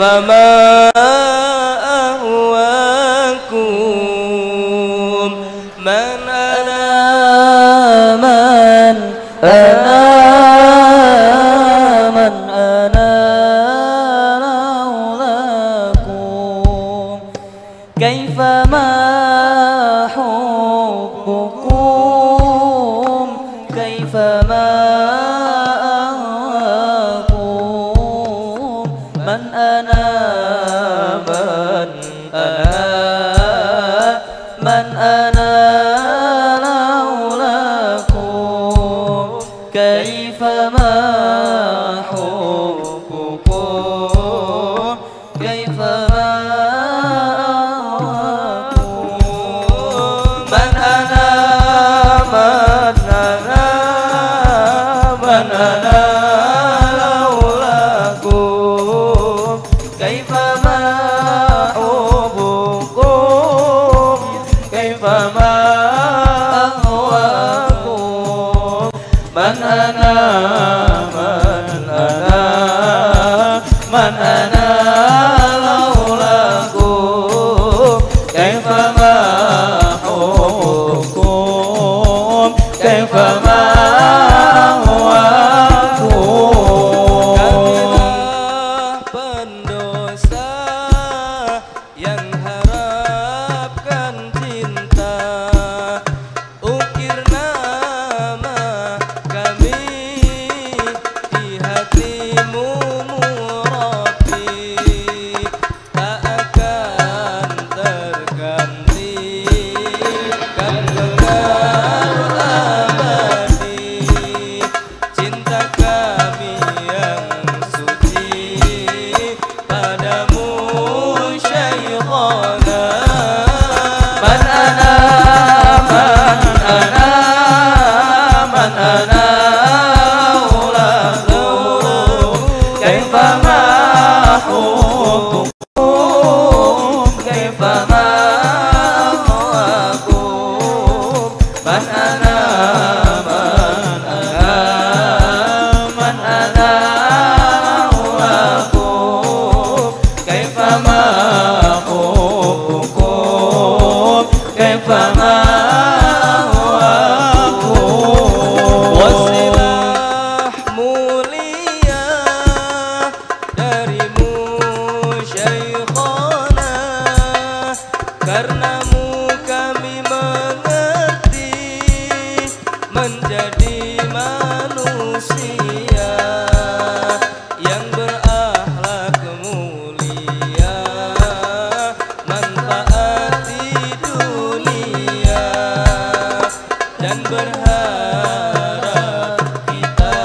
كيفما أهواكم من أنا من أنا من أنا لولاكم كيفما حبكم كيفما أهواكم من أنا من أنا لولاكم كيفما حبكم كيفما أهواكم من أنا من أنا لولاكم كيفما حبكم كيفما أهواكم من أنا من أنا لولاكم كيفما حبكم كيفما Kamilah pendosa yang harapkan cinta, ukir nama kami di hatimu Murabi, tak akan terganti kan kekal abadi cinta kami yang suci padamu Syekhana. Man ana man ana laulakum kaifama hubbukum kaifama hawakum man ana man ana laulakum kaifama hubbukum kaifama wasilah mulia darimu Syekhana, karenamu kami mengerti menjadi manusia yang berakhlak mulia, manfaat di dunia dan berharap kita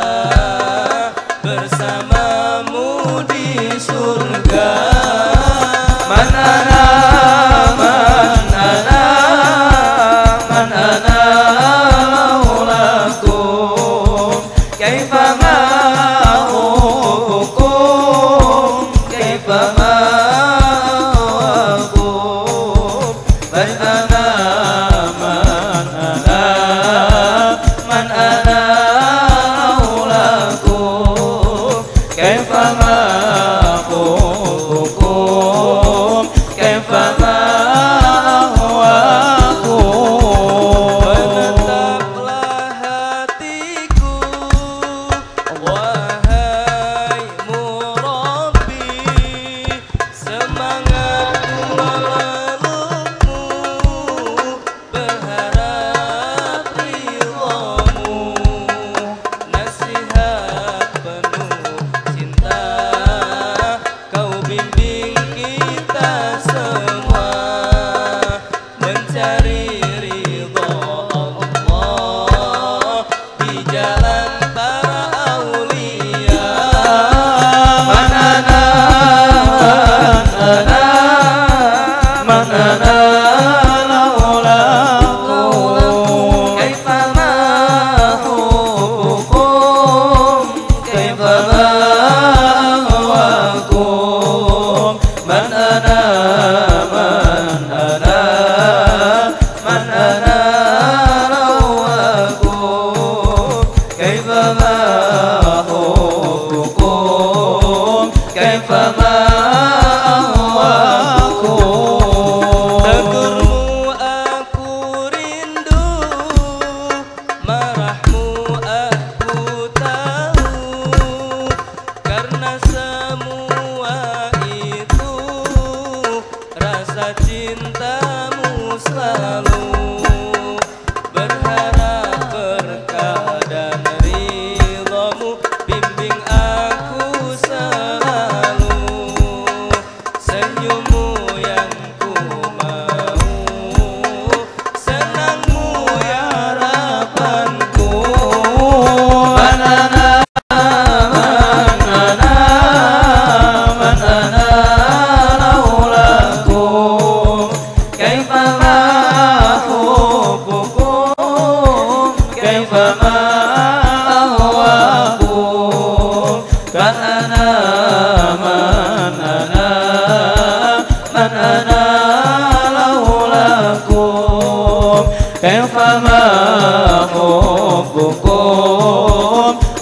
bersamamu di surga. Man ana laulakum kaifama hubbukum kaifama hawakum man ana laulakum kaifama hubbukum kaifama menetaplah hatiku wahai Murabi, semangatku memelukmu berharap ridhamu, nasihat penuh cinta kau bimbing kita semua mencari ridha Allah di jalan para aulia. Man ana laulakum kaifama hubbukum kaifama hawakum man ana laulakum kaifama hubbukum kaifama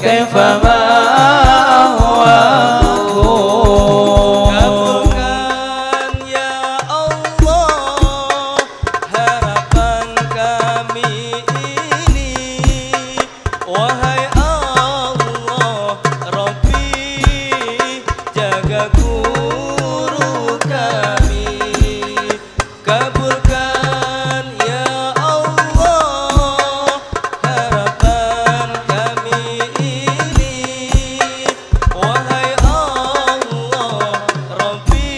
kaifama ahwakum. Kabulkan ya Allah harapan kami ini, wahai Allah Rabbi, jaga guru kami. Kabulkan ya Allah harapan kami ini, wahai Allah Rabbi,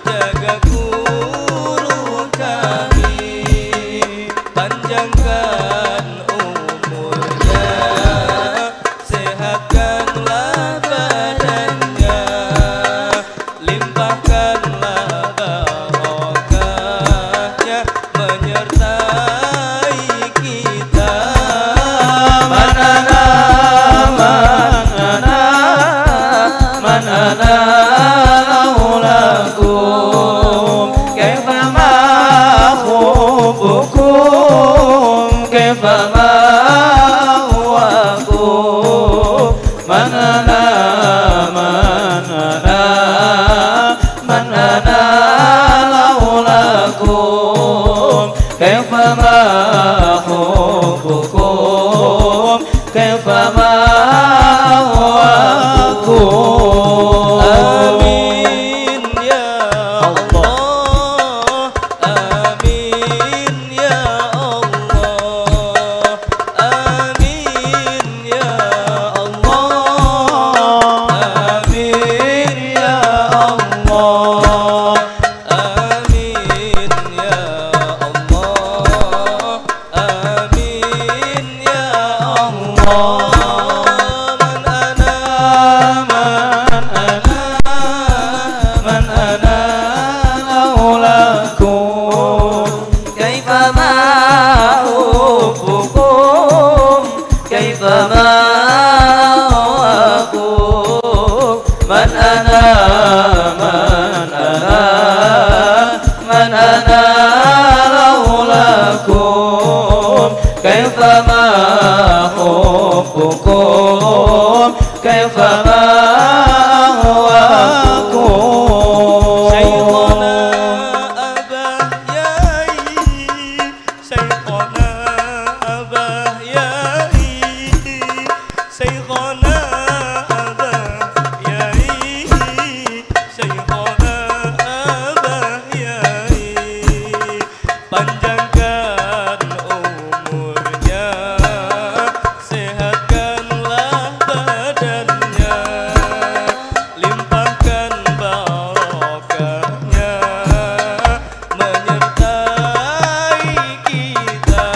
jaga guru kami. Panjangkan umurnya, sehatkanlah badannya, limpahkanlah barokahnya menyertai kita. Manana laulakum kaifama hubbukum kaifama ahwakum. Manana laulakum kaifama hubbukum kaifama ahwakum. Amin ya Allah, amin ya Allah, amin ya Allah, amin ya Allah, amin ya Allah, amin ya Allah. Man ana laulakum kaifama hubbukum kaifama ahwakum. Man ana laulakum kaifama hubbukum kaifama ahwakum. Syekhona Abah Yai, Syekhona Abah Yai, Syekhona Abah Yai, Syekhona Abah Yai. Panjangkan umurnya, sehatkanlah badannya, limpahkan barokahnya menyertai kita.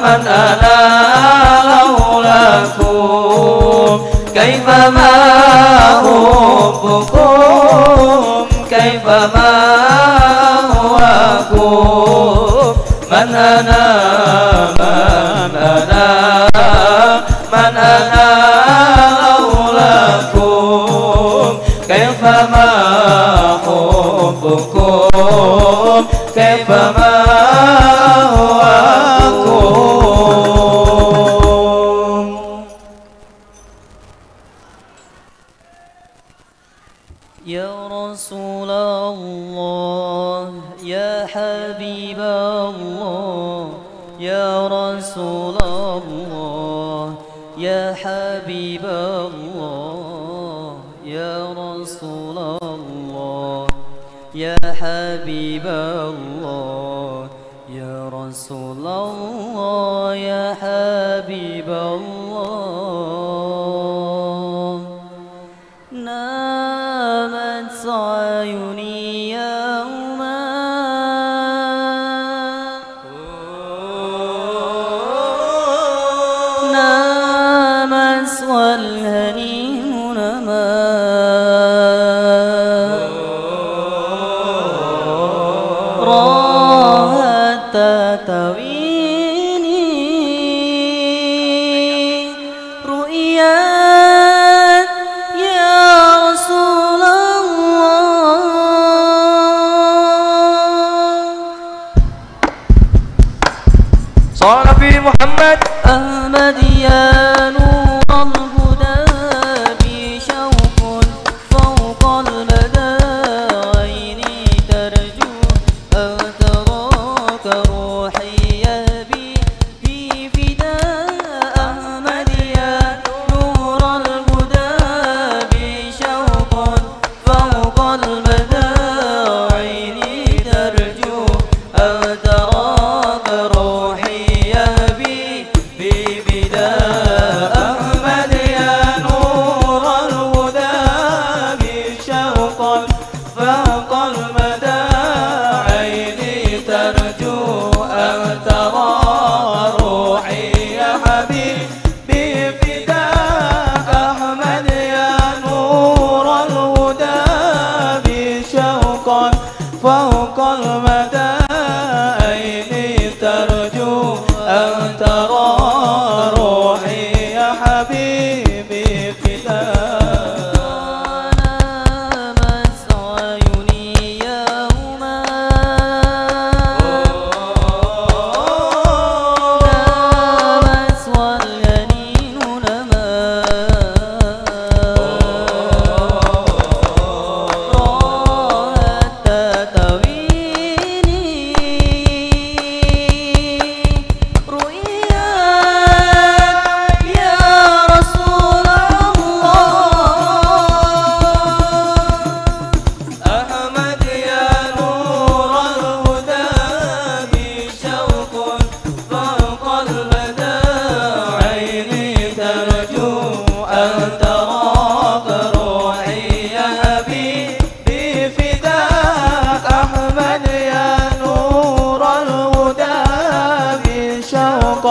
Manana laulakum kaifama hubbukum kaifama ahwakum. Manana laulakum kaifama hubbukum kaifama ahwakum. Ya Rasulullah, ya Habiballah, ya Rasulullah, ya Habiballah, ya Rasulullah, ya Habiballah, ya Rasulullah, ya Habiballah. نامت عيوني يوما نامت والهنيم نما راحت تتويني رؤيا صار في محمد أحمد يا نور الهدى بي شوق فوق المدى عيني ترجو أن تراك روحي يهبي في فداء أحمد يا نور الهدى بي شوق فوق المدى عيني ترجو أن تراك روحي يهبي في فداء أحمد يا نور الهدى بشوق فوق المدى عيني ترجو أن ترى روحي يا حبيبي فداك أحمد يا نور الهدى بشوق فوق المدى عيني ترجو أن ترى روحي يا حبيبي فداك نامت عيوني يوما نامت والجنين نما راحت تتويني رؤياك يا رسول الله أحمد يا نور الهدى بشوق فوق المدى عيني ترجو أن تراك روحي يا حبيبي فداك أحمد يا نور الهدى بشوق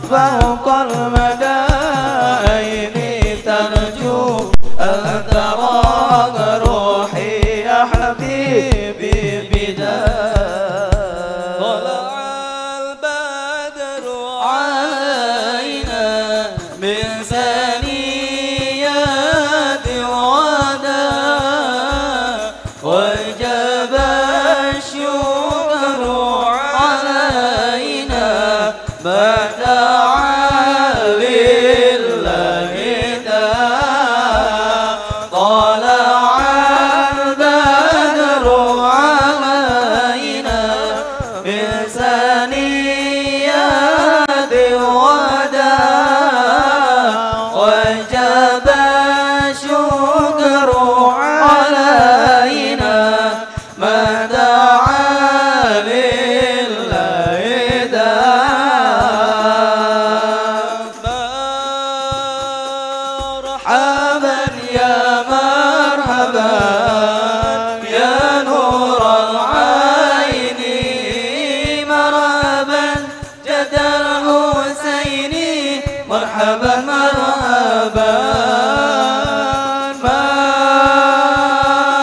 فوق المدى عيني ترجو أن تراك روحي يا حبيبي فداك طلع البدر علينا من ثنيات الوداع وجب الشكر علينا ما دعا لله داع طلع البدر علينا من ثنيات الوداع وجب الشكر علينا ما دعا لله داع مرحبا يا مرحبا يا نور العين مرحبا جد الحسين مرحبا مرحبا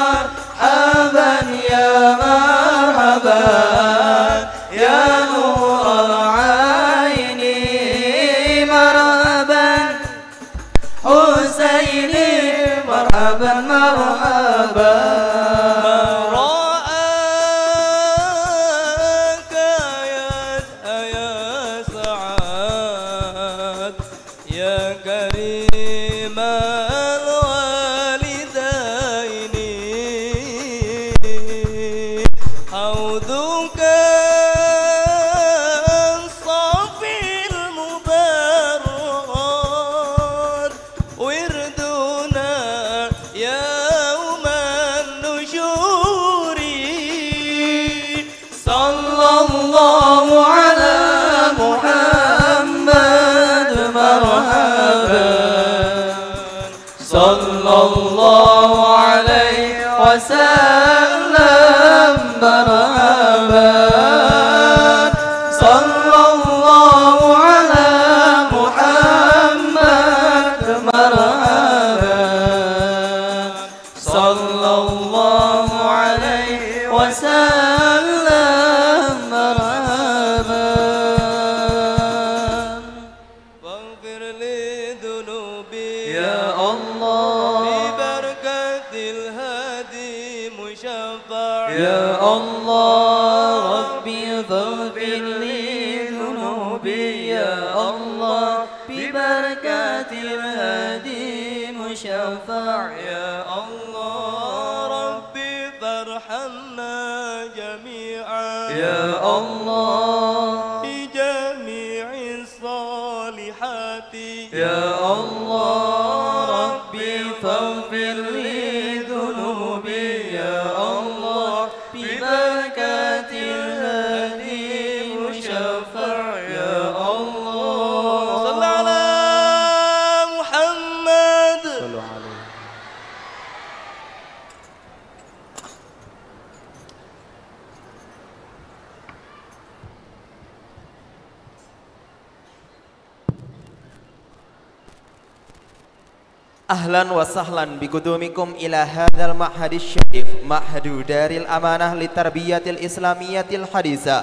مرحبا يا مرحبا يا نور العين مرحبا حسيني مرحبا مرحبا رآك يا سعاد يا كريم الوالدين حوضك الصافي المبرد وردنا يوم النشور صلى الله على محمد مرحبا صلى الله عليه وسلم مرحبا صلى الله على محمد مرحبا صلى الله عليه وسلم مرحبا واغفر لي ذنوبي يا الله ببركة الهادي مشفع يا الله ربي فاغفر لي ذنوبي ذنوبي يا الله ببركة الهادي المشفع يا الله ربي فارحمنا جميعا يا الله بجميع الصالحات يا الله ربي فاغفر لي ذنوبي يا الله ببركة الهادي المشفع يا الله صل على محمد صلوا عليه. Ahlan wa sahlan bikudumikum ila hadzal ma'hadis syarif ma'hadu daril amanah litarbiyatil islamiyatil hadisah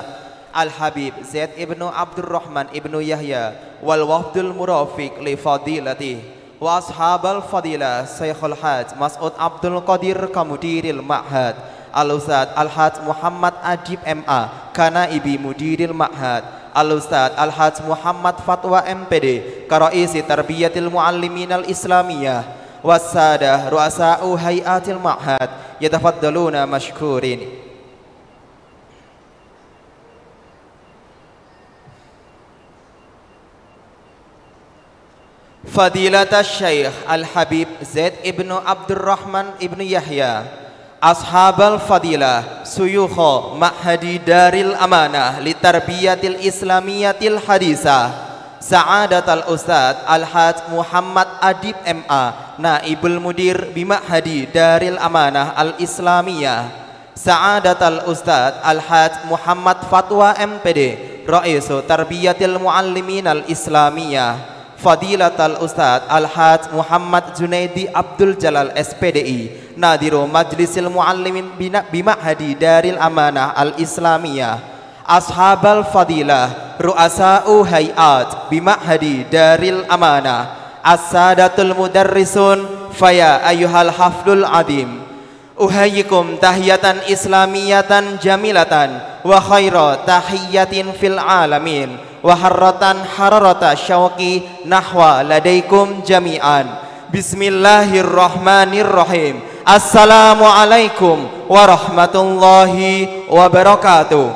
Al-Habib Zaid ibnu Abdurrahman ibnu Yahya wal wafdul murafiq li fadilatih wa ashabal fadilah Syekhul Haj Mas'ud Abdul Qadir Kamudiril Ma'had Al-Ustad Al-Haj Muhammad Ajib MA Kanaibi Mudiril Ma'had Al-Ustad Al-Haj Muhammad Fatwa MPD Karaisi Tarbiyatil Muallimin Al-Islamiyah Wassadah Ru'asa'u Hayatil Ma'had Yatafaddaluna mashkurin. Fadilatul Syekh Al-Habib Zaid ibnu Abdurrahman ibnu Yahya Ashabal Fadilah Suyukho Ma'hadi Daril Amanah Litarbiyatil Islamiyatil Hadisah Sa'adatul Ustad Al-Haj Muhammad Adib MA Naibul Mudir Bima'hadi Daril Amanah Al-Islamiyah Sa'adatul Ustad Al-Haj Muhammad Fatwa MPD Ra'isu Tarbiyatil Muallimin Al-Islamiyah Fadilatul Ustad Al-Haj Muhammad Junaidi Abdul Jalal SPDI Nadiru Majlisil Muallimin Bima'hadi Daril Amanah Al-Islamiyah Ashabal Fadilah Ru'asa'u Hayat Bima'hadi Daril Amanah As-Sadatul Mudarrisun Faya Ayuhal Haflul Adim Uhayyikum tahiyatan islamiyatan jamilatan wa khaira tahiyatin fil alamin wa harratan hararata syauqi nahwa ladaikum jami'an. Bismillahirrahmanirrahim. Assalamualaikum warahmatullahi wabarakatuh.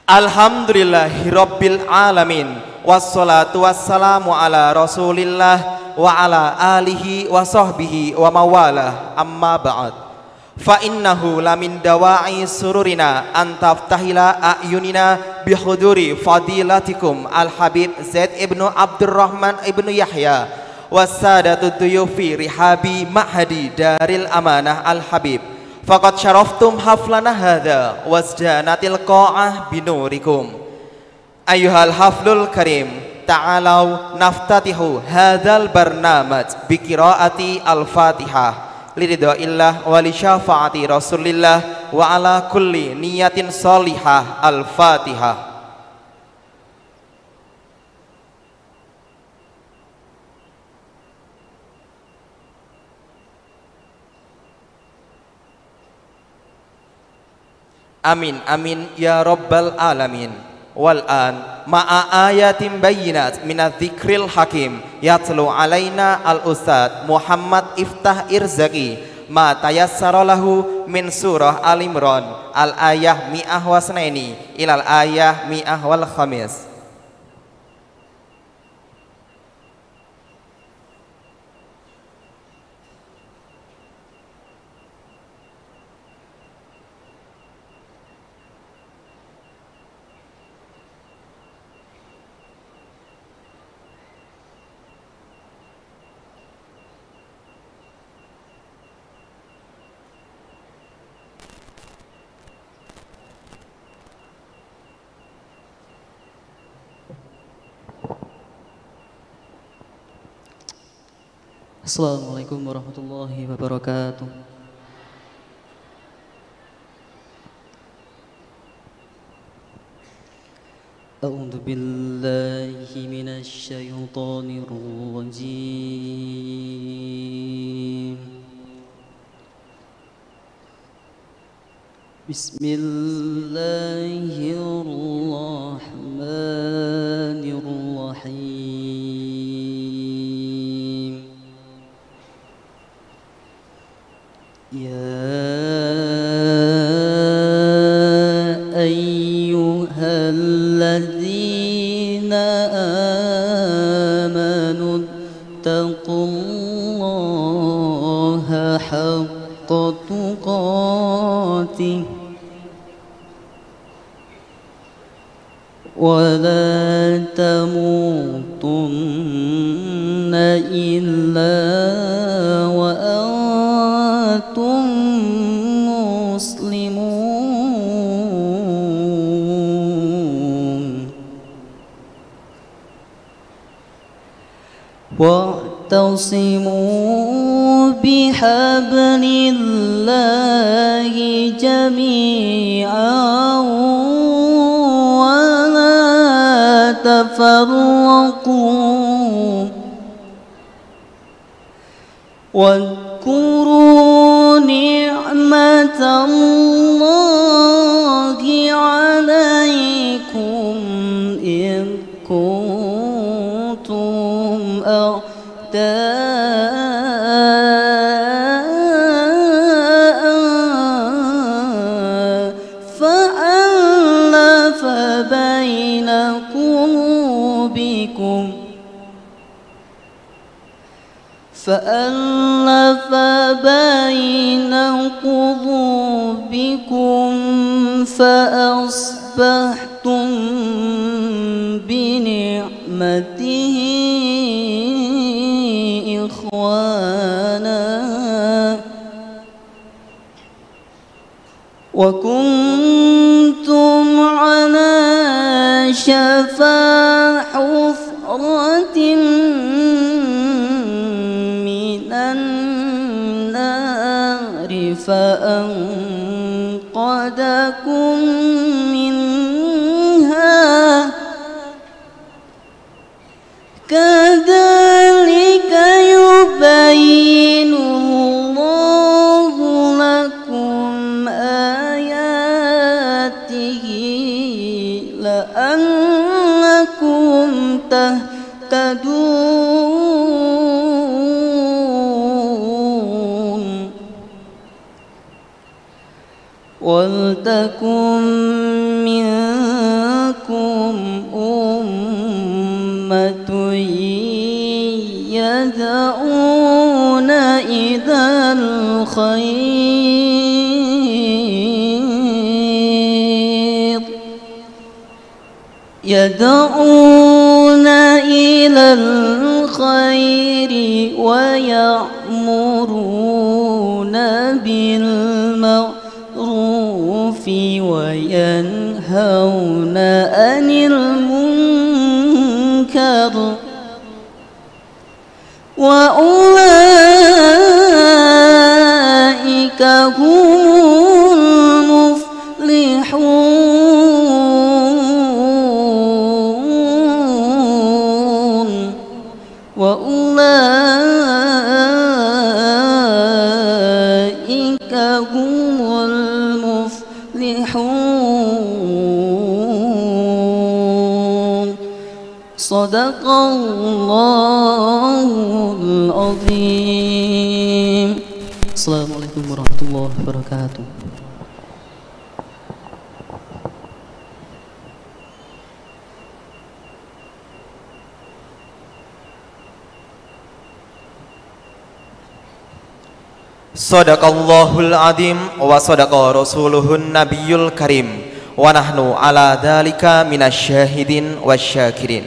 Alhamdulillahirabbil alamin. Wassalatu wassalamu ala rasulillah wa ala alihi wa sahbihi wa mawalah amma ba'd fa innahu lamin dawa'i sururina antaftahila a'yunina bihuduri fadilatikum Al-Habib Zaid ibnu Abdurrahman ibnu Yahya wassadatu duyufi rihabi ma'hadi daril amanah Al-Habib faqad syaraftum haflana hadha wasjanatil qa'ah binurikum. Ayuhal haflul karim, ta'alau naftatihu hadzal barnamaj biqiraati al-Fatihah liridhaillah wa li syafaati Rasulillah wa ala kulli niyatin shalihah al-Fatihah. Amin amin ya rabbal alamin. Wal an ma'a ayatin bayyinat minadz dzikril hakim yatlu alaina al ustad Muhammad Iftah Irzaki ma tayassara lahu min surah Al Imran al ayah mi'ah wasnaini ilal ayah mi'ah wal khamis. Assalamualaikum warahmatullahi wabarakatuh. A'udzu billahi minasy syaithanir rajim. بسم الله الرحمن الرحيم يا أيها الذين آمنوا اتقوا الله حق تقاته ولا تموتن إلا وأنتم مسلمون واعتصموا بحبل الله جميعا ولا تفرقوا واذكروا نعمة الله عليكم إذ كنتم أعداء فألف بين قلوبكم فأصبحتم بنعمته إخوانا وكنتم على شفا حفرة من النار فأنقذكم منها كذلك يبين الله لكم آياته لعلكم تهتدون ولتكن منكم أمة يدعون إلى الخير ويأمرون بالمعروف وينهون عن المنكر وأولئك هم المفلحون وأولئك هم المفلحون صدق الله العظيم. Assalamualaikum warahmatullahi wabarakatuh. Sadaqallahul azim wa sadaqa rasuluhun nabiyul karim wa nahnu ala dhalika minasyahidin wasyakirin.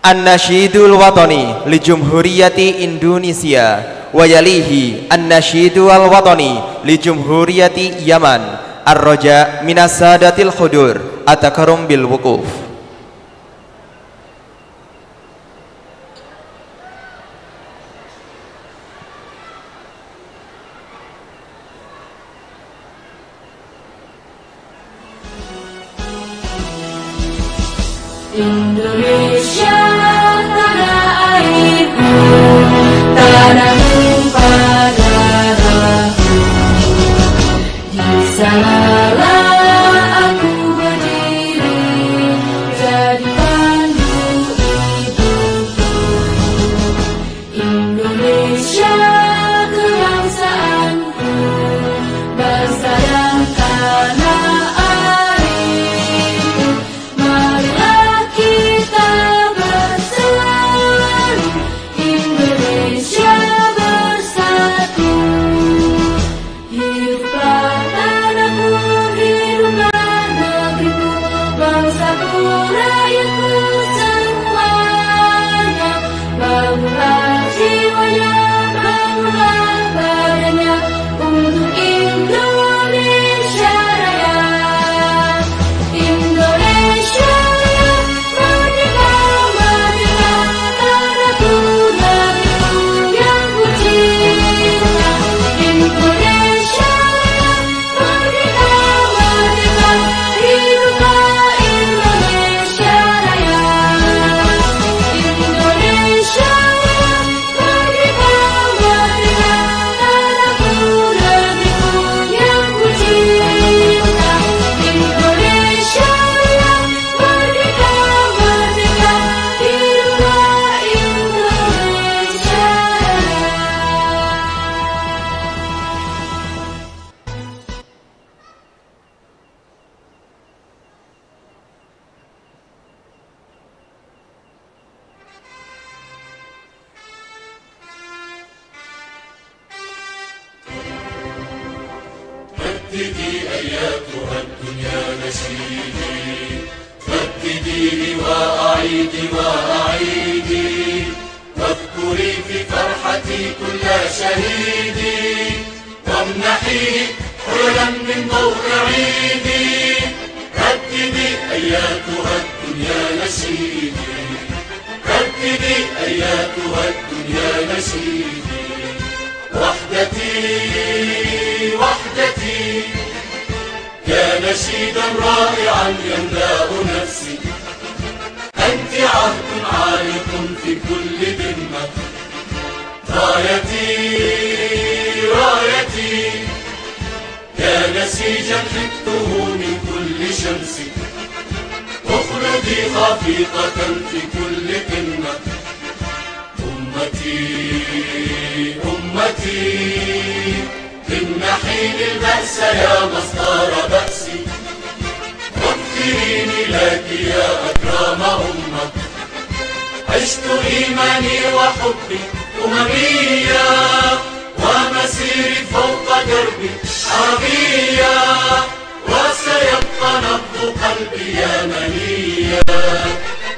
An-nasyidul watani li Jumhuriyati Indonesia wa yalihi an-nasyidul watani li Jumhuriyati Yaman ar-raja minas sadatil khudur atakarum bil wukuf. Indonesia tanah airku, tanah tumpah darahku. sanalah aku berdiri jadi pandu hidupku. Indonesia kebangsaanku, bangsa dan tanah airku. Marilah kita bersatu, Indonesia bersatu. Hiduplah tanahku, hiduplah negeriku, bangsaku, rakyatku semuanya. Bangunlah jiwanya, bangunlah badannya untuk Indonesia Raya. Indonesia merdeka, merdeka, tanahku, negeriku yang ku cinta. Indonesia merdeka, merdeka, hiduplah Indonesia Raya. Indonesia merdeka, merdeka, tanahku, negeriku yang ku cinta. Indonesia merdeka, merdeka, hiduplah Indonesia Raya. رددي أياتها الدنيا نشيدي، رددي وأعيدي وأعيدي، واذكري في فرحتي كل شهيدي، وامنحيه حللا من ضوء عيدي. رددي أياتها الدنيا نشيدي، رددي أياتها الدنيا نشيدي. وحدتي وحدتي يا نشيدا رائعا يملأ نفسي، أنت عهد عالق في كل ذمة. رايتي رايتي يا نسيجا حبته من كل شمس، اخلدي خفيقة في كل قمة. أمتي أمتي امنحيني البأس يا مصدر بأسي، واغفريني لك يا أكرم أمة. عشت إيماني وحبي أمميا، ومسيري فوق دربي عربيا، وسيبقى نبض قلبي يمنيا.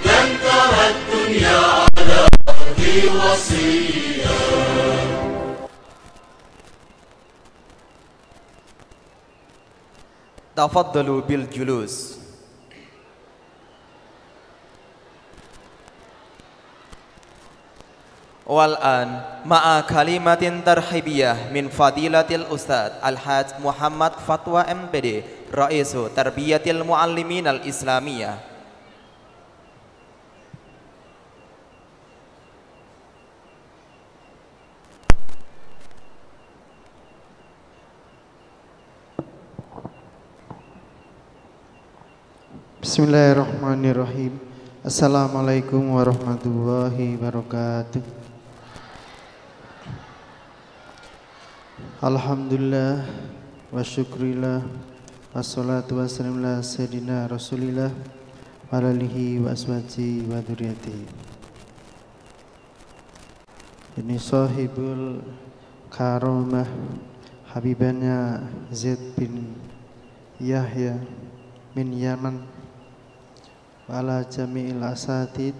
لن ترى الدنيا على أرضي وصيا. تفضلوا بالجلوس. والآن مع كلمة ترحيبية من فضيلة الأستاذ الحاج محمد فتوى MPD رئيس تربية المعلمين الإسلامية. Bismillahirrahmanirrahim. Assalamualaikum warahmatullahi wabarakatuh. Alhamdulillah wa syukrillah wassalatu wassalamu ala sayyidina Rasulillah wa alihi wa ashabihi wa dzurriyyatihi. Ini sahibul karamah habibannya Zaid bin Yahya min Yaman, wala jami'il asatid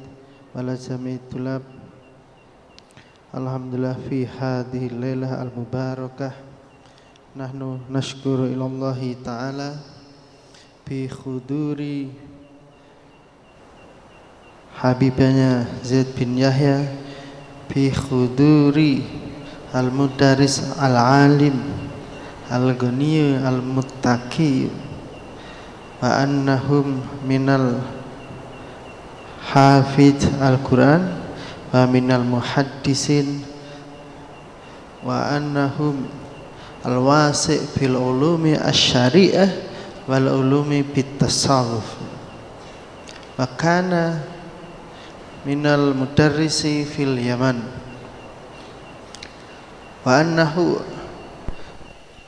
wala jami'it tulab. Alhamdulillah fi hadhihi lailah al-mubarakah nahnu nashkuru ilallahi ta'ala bi khuduri habibanya Zaid bin Yahya, bi khuduri al-mudaris al-alim al-ghani al-muttaqi, wa annahum minal hafidh al-Quran wa minal muhaddisin, wa annahum al-wasi' bil ulumi asy-syari'ah wal ulumi bit tasawuf. Wa kana minal mudarrisi fil Yaman wa annahu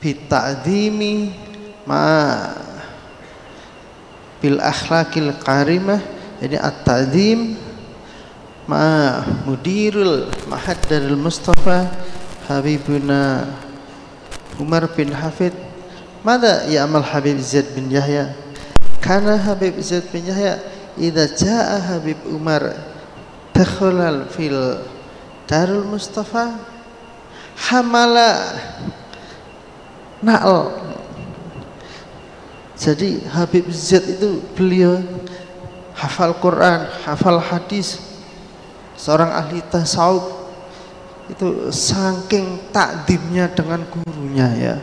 bita'dhimi ma bil akhlaqil karimah. Jadi at-ta'dhim ma mudirul mahad darul Mustafa Habibuna Umar bin Hafid. Mada ya'mal Habib Zaid bin Yahya? Karena Habib Zaid bin Yahya idza jaa Habib Umar dakhala fil darul Mustafa hamala na'al. Jadi Habib Zaid itu beliau hafal Quran, hafal hadis, seorang ahli tasawuf. Itu saking takdimnya dengan gurunya ya,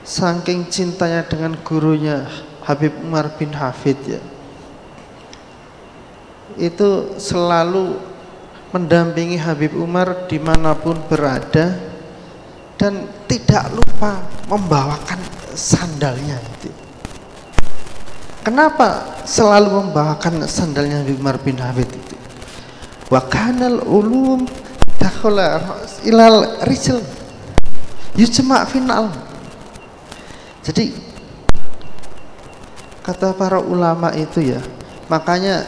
saking cintanya dengan gurunya Habib Umar bin Hafid ya, itu selalu mendampingi Habib Umar dimanapun berada dan tidak lupa membawakan sandalnya itu. Kenapa selalu membawakan sandalnya Habib Umar bin Hafid itu? Wa kanal ulum dakhala ilal rijl yujma' final. Jadi kata para ulama itu ya, makanya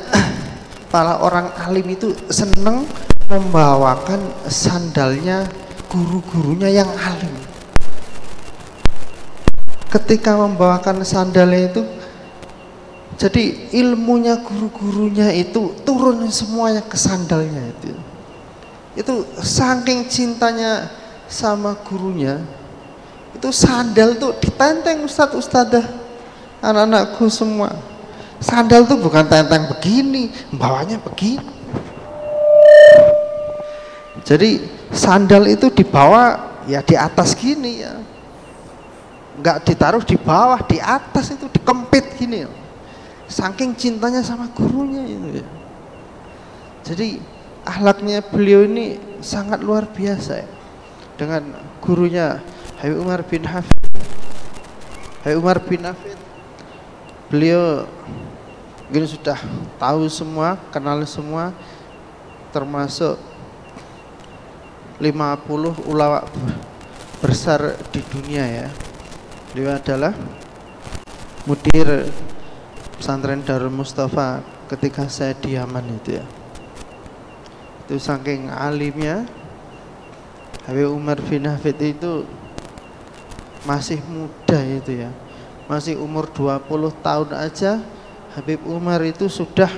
para orang alim itu senang membawakan sandalnya guru-gurunya yang alim. Ketika membawakan sandalnya itu, jadi ilmunya guru-gurunya itu turun semuanya ke sandalnya itu. Itu saking cintanya sama gurunya, itu sandal tuh ditenteng ustadz-ustadzah, anak-anakku semua. Sandal tuh bukan tenteng begini, bawahnya begini. Jadi sandal itu dibawa ya di atas gini ya, nggak ditaruh di bawah, di atas itu dikempit gini. Saking cintanya sama gurunya itu ya. Jadi akhlaknya beliau ini sangat luar biasa ya, dengan gurunya Habib Umar bin Hafid. Habib Umar bin Hafid beliau mungkin sudah tahu semua, kenal semua, termasuk 50 ulama besar di dunia ya. Beliau adalah mudir pesantren Darul Mustafa ketika saya di Yaman itu ya. Itu saking alimnya Habib Umar bin Hafid itu masih muda itu ya, masih umur 20 tahun aja Habib Umar itu sudah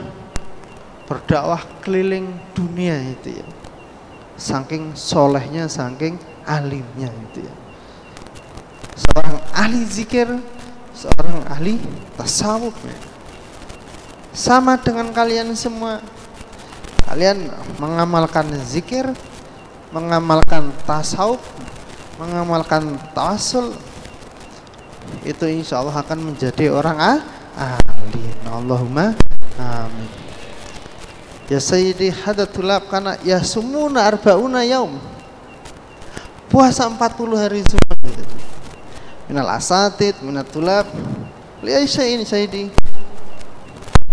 berdakwah keliling dunia itu ya. Saking solehnya, saking alimnya itu ya. Seorang ahli zikir, seorang ahli tasawuf ya. Sama dengan kalian semua, kalian mengamalkan zikir, mengamalkan tasawuf, mengamalkan tawasul, itu insya Allah akan menjadi orang ahli. Allahumma amin. Ya Sayyidi hadatulab karena ya sumuna arba'una yaum, puasa 40 hari semua gitu. Minal asatid, minat tulab, liaisyain Sayyidi.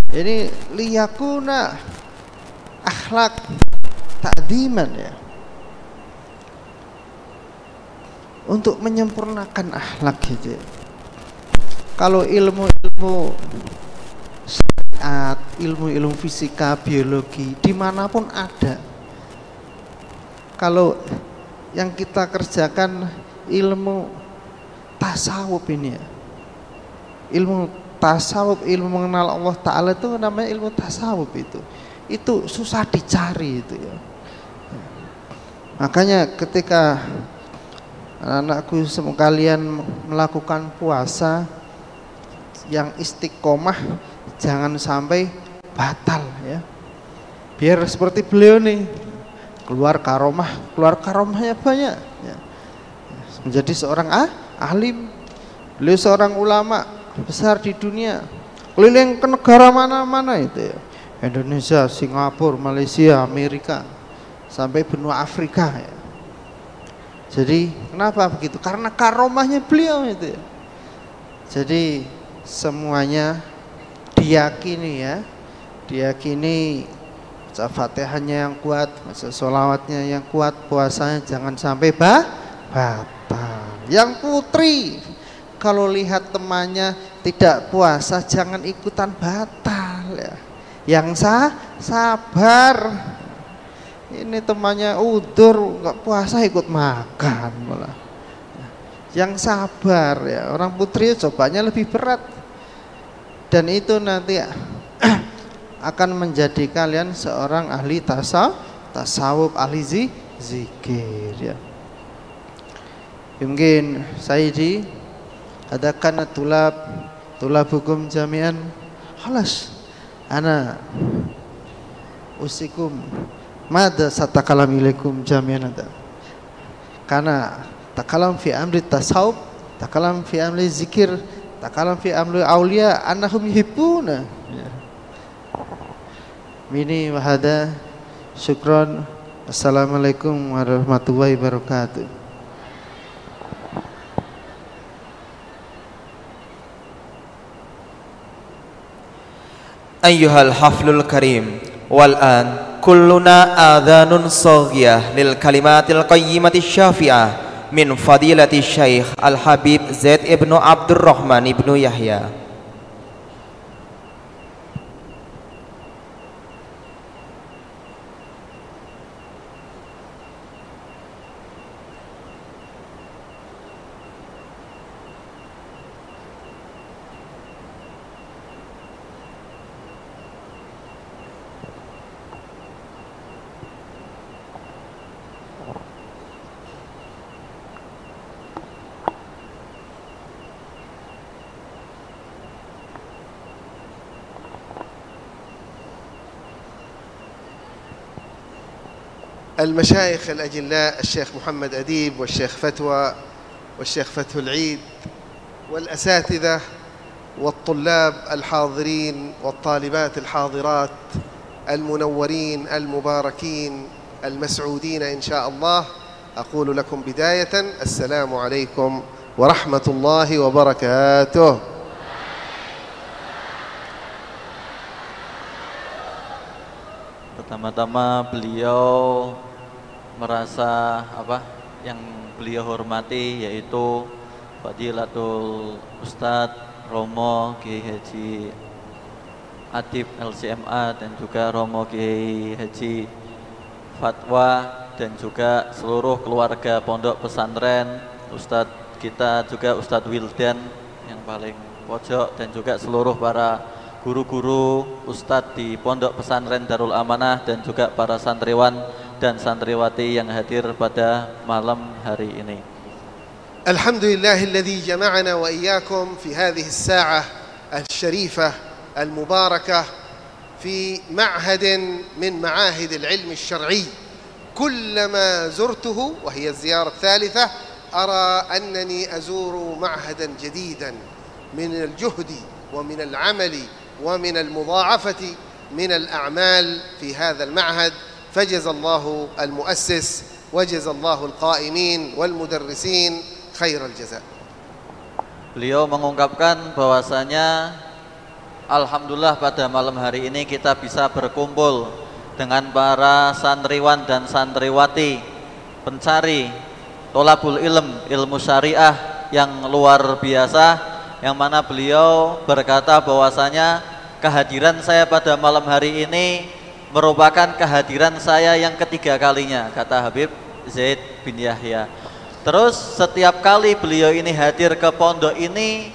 Jadi liyakuna akhlak ta'diman ya, untuk menyempurnakan akhlak gitu ya. Kalau ilmu-ilmu syariat, ilmu-ilmu fisika, biologi, dimanapun ada. Kalau yang kita kerjakan ilmu tasawuf ini ya, ilmu tasawuf, ilmu mengenal Allah Ta'ala itu namanya ilmu tasawuf itu susah dicari itu ya. Makanya ketika anak-anakku semua kalian melakukan puasa yang istiqomah, jangan sampai batal ya. Biar seperti beliau nih, keluar karomahnya banyak ya. Menjadi seorang alim. Beliau seorang ulama besar di dunia, keliling ke negara mana-mana itu ya. Indonesia, Singapura, Malaysia, Amerika, sampai benua Afrika ya. Jadi kenapa begitu? Karena karomahnya beliau itu ya. Jadi semuanya diyakini ya, diyakini baca Fatihahnya yang kuat, baca sholawatnya yang kuat, puasanya jangan sampai batal. Yang putri kalau lihat temannya tidak puasa jangan ikutan batal ya. Yang sabar. Ini temannya udur nggak puasa ikut makan malah. Yang sabar ya, orang putri cobanya lebih berat. Dan itu nanti akan menjadi kalian seorang ahli tasawuf, ahli zikir ya. Mungkin Sayyidi adakan tulab hukum jami'an khalas ana usikum mada satakalam ilaikum jami'an ada karena takalam fi amri tasawuf, takalam fi amri zikir, takalam fi amri awliya annahum yuhibbuna ya. Mini wahada syukron. Assalamualaikum warahmatullahi wabarakatuh. Ayyuhal haflul karim, wal an kulluna adhanun saghiyah lil kalimatil qayyimati syafi'ah min fadilati Syekh Al-Habib Zaid ibnu Abdurrahman ibnu Yahya. المشايخ الأجلاء الشيخ محمد أديب والشيخ فتوى والشيخ فتح العيد والأساتذة والطلاب الحاضرين والطالبات الحاضرات المنورين المباركين المسعودين إن شاء الله، أقول لكم بداية السلام عليكم ورحمة الله وبركاته. Pertama-tama beliau merasa yang beliau hormati yaitu Fadilatul Ustadz Romo Kiai Haji Adib LCMA dan juga Romo Kiai Haji Fatwa dan juga seluruh keluarga pondok pesantren, Ustadz kita juga Ustadz Wildan yang paling pojok dan juga seluruh para guru-guru, ustadz di pondok pesantren Darul Amanah dan juga para santriwan dan santriwati yang hadir pada malam hari ini. Alhamdulillahilladzi jama'ana wa iyyakum fi hadhihi as-sa'ah al-sharifah al-mubarakah fi ma'hadin min ma'ahid al-'ilm al-shar'i. كلما زرته وهي الزيارة الثالثة أرى أنني أزور معهدا جديدا من الجهد ومن العمل ومن المضاعفة من الأعمال في هذا المعهد، فجزى الله المؤسس وجزى الله القائمين والمدرسين خير الجزاء. Beliau mengungkapkan bahwasanya alhamdulillah pada malam hari ini kita bisa berkumpul dengan para santriwan dan santriwati pencari tolabul ilmu syariah yang luar biasa, yang mana beliau berkata bahwasanya kehadiran saya pada malam hari ini merupakan kehadiran saya yang ketiga kalinya, kata Habib Zaid bin Yahya. Terus setiap kali beliau ini hadir ke pondok ini,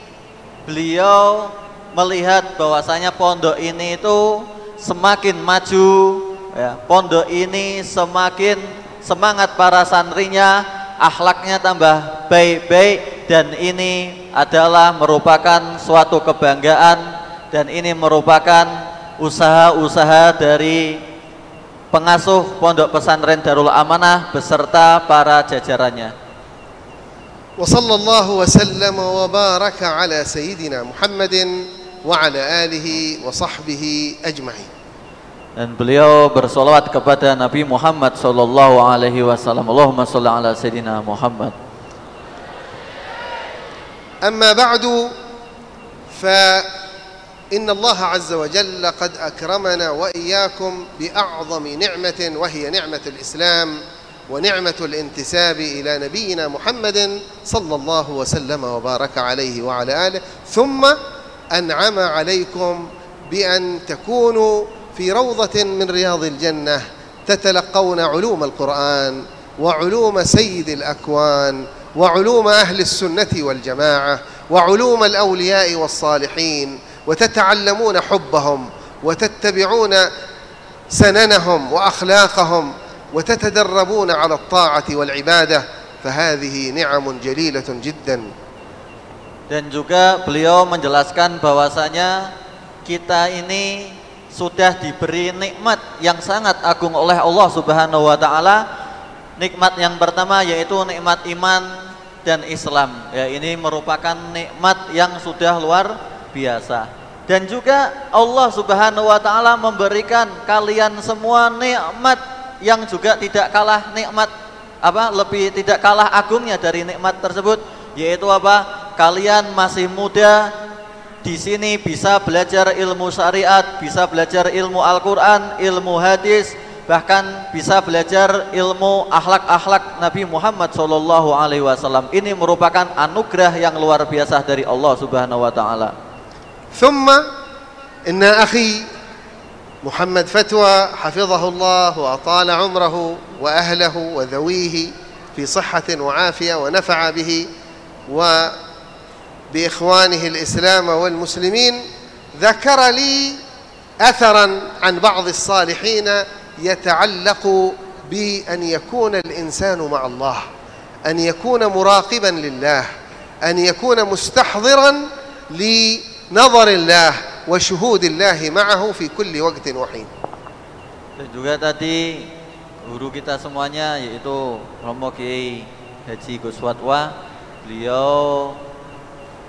beliau melihat bahwasanya pondok ini itu semakin maju ya, pondok ini semakin semangat para santrinya, akhlaknya tambah baik-baik, dan ini adalah merupakan suatu kebanggaan dan ini merupakan usaha-usaha dari pengasuh pondok pesantren Darul Amanah beserta para jajarannya. Wa sallallahu wa sallam wa baraka ala sayyidina Muhammadin wa ala alihi wa sahbihi ajma'in. Dan beliau bersolawat kepada Nabi Muhammad sallallahu alaihi wasallam. Allahumma shalli ala sayyidina Muhammad. أما بعد فإن الله عز وجل قد أكرمنا وإياكم بأعظم نعمة وهي نعمة الإسلام ونعمة الانتساب إلى نبينا محمد صلى الله وسلم وبارك عليه وعلى آله ثم أنعم عليكم بأن تكونوا في روضة من رياض الجنة تتلقون علوم القرآن وعلوم سيد الأكوان وعلوم أهل السنة والجماعة وعلوم الأولياء والصالحين وتتعلمون حبهم وتتبعون سننهم وأخلاقهم وتتدربون على الطاعة والعبادة فهذه نعم جليلة جدا. Dan juga beliau menjelaskan bahwasanya kita ini sudah diberi nikmat yang sangat agung oleh Allah Subhanahu wa taala. Nikmat yang pertama yaitu nikmat iman dan Islam. Ya, ini merupakan nikmat yang sudah luar biasa. Dan juga Allah Subhanahu wa taala memberikan kalian semua nikmat yang juga tidak kalah nikmat lebih tidak kalah agungnya dari nikmat tersebut, yaitu apa? Kalian masih muda, di sini bisa belajar ilmu syariat, bisa belajar ilmu Al-Qur'an, ilmu hadis, bahkan bisa belajar ilmu akhlak-akhlak Nabi Muhammad sallallahu alaihi wasallam. Ini merupakan anugerah yang luar biasa dari Allah Subhanahu wa taala. ثم إن أخي محمد فتوى حفظه الله وأطال عمره وأهله وذويه في صحة وعافية ونفع به وبإخوانه الإسلام والمسلمين ذكر لي أثرا عن بعض الصالحين يتعلق بأن يكون الإنسان مع الله، أن يكون مراقبا لله، أن يكون مستحضرا لنظر الله وشهود الله معه في كل وقت وحين. Dan juga tadi guru kita semuanya yaitu Romo Kiai Haji Gus Watwa, beliau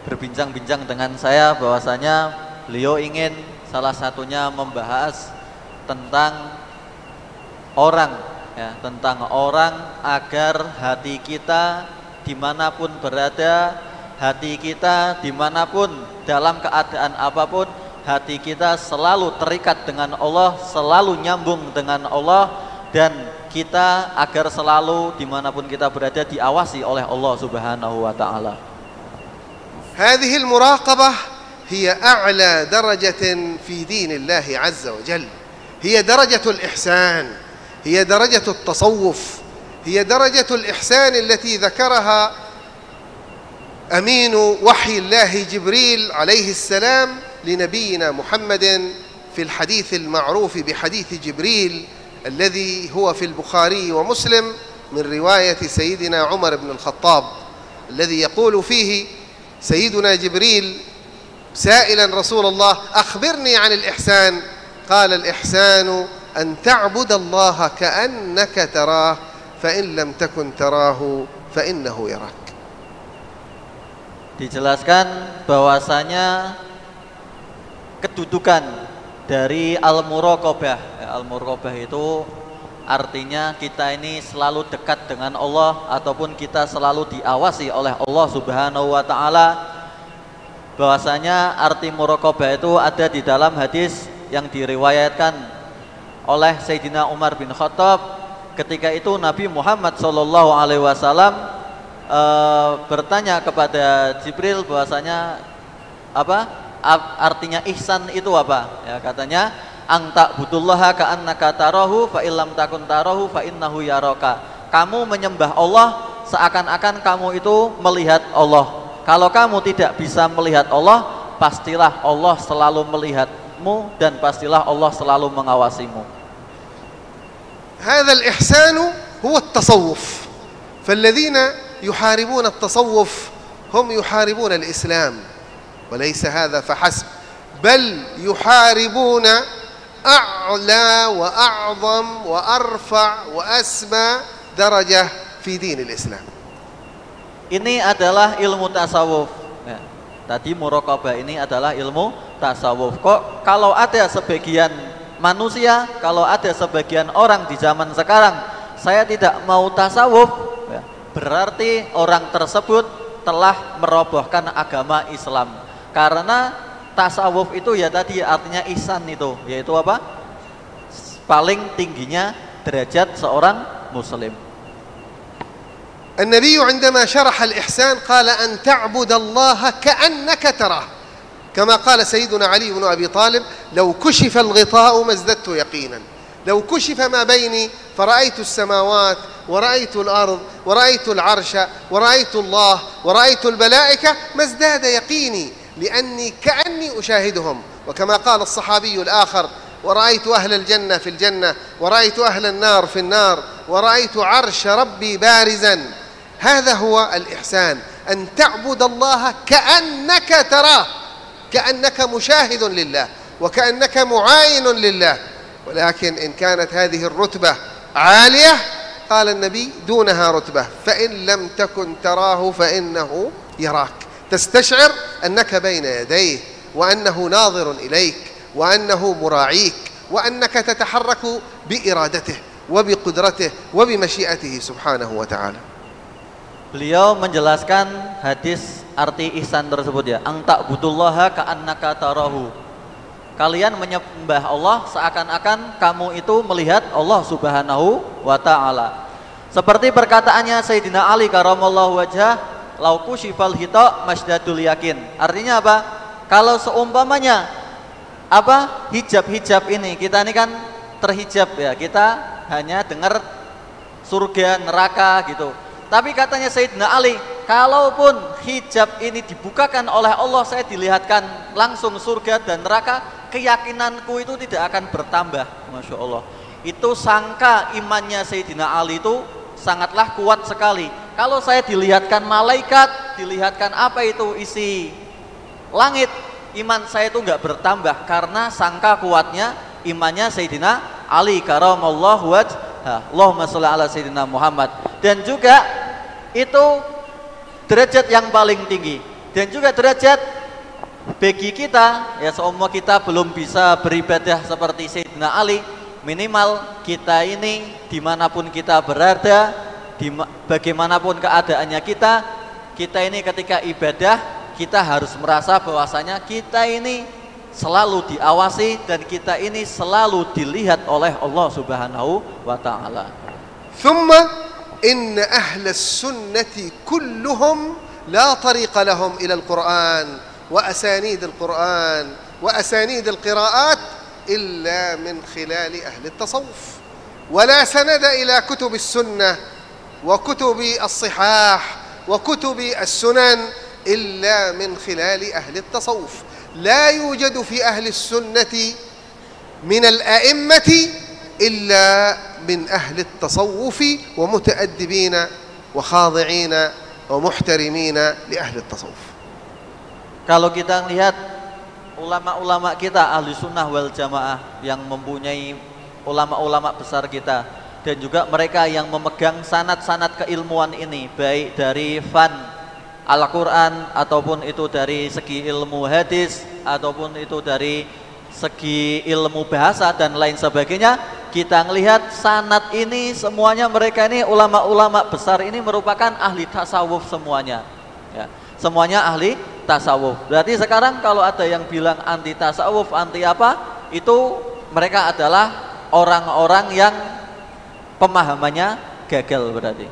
berbincang-bincang dengan saya bahwasanya beliau ingin salah satunya membahas tentang orang, ya, tentang orang agar hati kita dimanapun berada, hati kita dimanapun dalam keadaan apapun, hati kita selalu terikat dengan Allah, selalu nyambung dengan Allah, dan kita agar selalu dimanapun kita berada diawasi oleh Allah Subhanahu wa ta'ala. هذه المراقبة هي أعلى درجة في دين الله عز وجل، هي درجة الإحسان، هي درجة التصوف، هي درجة الإحسان التي ذكرها أمين وحي الله جبريل عليه السلام لنبينا محمد في الحديث المعروف بحديث جبريل الذي هو في البخاري ومسلم من رواية سيدنا عمر بن الخطاب، الذي يقول فيه سيدنا جبريل سائلا رسول الله أخبرني عن الإحسان، قال الإحسان أن تعبد الله كأنك تراه فإن لم تكن تراه فإنه يراك. Dijelaskan bahwasanya kedudukan dari al-muraqabah. Al-muraqabah itu artinya kita ini selalu dekat dengan Allah ataupun kita selalu diawasi oleh Allah Subhanahu wa taala. Bahwasanya arti muraqabah itu ada di dalam hadis yang diriwayatkan oleh Sayyidina Umar bin Khattab. Ketika itu Nabi Muhammad sallallahu alaihi wasallam bertanya kepada Jibril bahwasanya apa artinya ihsan itu apa? Ya, katanya anta budullaha ka'annaka tarahu fa illam takun tarahu fa innahu yaraka. Kamu menyembah Allah seakan-akan kamu itu melihat Allah. Kalau kamu tidak bisa melihat Allah, pastilah Allah selalu melihatmu dan pastilah Allah selalu mengawasimu. هذا الإحسان هو التصوف، فالذين يحاربون التصوف هم يحاربون الإسلام، وليس هذا فحسب، بل يحاربون أعلى وأعظم وأرفع وأسمى درجة في دين الإسلام. Ini adalah ilmu tasawuf. Ya, tadi muraqabah ini adalah ilmu tasawuf. Kok kalau ada sebagian manusia, kalau ada sebagian orang di zaman sekarang saya tidak mau tasawuf, ya, berarti orang tersebut telah merobohkan agama Islam. Karena tasawuf itu ya tadi artinya ihsan itu, yaitu apa? Paling tingginya derajat seorang muslim. النبي عندما شرح الإحسان قال أن تعبد الله كأنك تراه، كما قال سيدنا علي بن أبي طالب: لو كشف الغطاء ما ازددت يقينا، لو كشف ما بيني فرأيت السماوات ورأيت الأرض ورأيت العرش ورأيت الله ورأيت الملائكة ما ازداد يقيني، لأني كأني أشاهدهم. وكما قال الصحابي الآخر: ورأيت أهل الجنة في الجنة ورأيت أهل النار في النار ورأيت عرش ربي بارزا. هذا هو الإحسان، أن تعبد الله كأنك تراه، كأنك مشاهد لله وكأنك معاين لله. ولكن إن كانت هذه الرتبة عالية قال النبي دونها رتبة: فإن لم تكن تراه فإنه يراك، تستشعر أنك بين يديه وأنه ناظر إليك وأنه مراعيك وأنك تتحرك بإرادته وبقدرته وبمشيئته سبحانه وتعالى. Beliau menjelaskan hadis arti ihsan tersebut ya, ang ta'budullaha ka'annaka tarahu. Kalian menyembah Allah seakan-akan kamu itu melihat Allah Subhanahu wa taala. Seperti perkataannya Sayyidina Ali karamallahu wajhah, lau kusyifal hita masdadul yakin. Artinya apa? Kalau seumpamanya apa hijab-hijab ini, kita ini kan terhijab ya, kita hanya dengar surga neraka gitu. Tapi katanya Sayyidina Ali, kalaupun hijab ini dibukakan oleh Allah, saya dilihatkan langsung surga dan neraka, keyakinanku itu tidak akan bertambah. Masya Allah. Itu sangka imannya Sayyidina Ali itu sangatlah kuat sekali. Kalau saya dilihatkan malaikat, dilihatkan apa itu isi langit, iman saya itu nggak bertambah karena sangka kuatnya imannya Sayyidina Ali karamallahu wajhah. Allahumma sholli ala Sayyidina Muhammad. Dan juga itu derajat yang paling tinggi. Dan juga derajat bagi kita ya, seumur kita belum bisa beribadah seperti Sayyidina Ali, minimal kita ini dimanapun kita berada, bagaimanapun keadaannya kita ini ketika ibadah kita harus merasa bahwasanya kita ini selalu diawasi dan kita ini selalu dilihat oleh Allah Subhanahu wa taala. ثم إن أهل السنة كلهم لا طريق لهم إلى القرآن وأسانيد القرآن وأسانيد القراءات إلا من خلال أهل التصوف، ولا سند إلى كتب السنة وكتب الصحاح وكتب السنن إلا من خلال أهل التصوف. لا يوجد في أهل السنة من الأئمة إلا من أهل التصوف ومتأدبين وخاضعين ومحترمين لأهل التصوف. Kalau kita lihat ulama-ulama kita ahli sunnah wal jamaah yang mempunyai ulama-ulama besar kita, dan juga mereka yang memegang sanad-sanad keilmuan ini, baik dari fan Al-Quran ataupun itu dari segi ilmu hadis ataupun itu dari segi ilmu bahasa dan lain sebagainya, kita melihat sanad ini semuanya mereka ini ulama-ulama besar ini merupakan ahli tasawuf semuanya ya, semuanya ahli tasawuf. Berarti sekarang kalau ada yang bilang anti tasawuf, anti apa, itu mereka adalah orang-orang yang pemahamannya gagal berarti.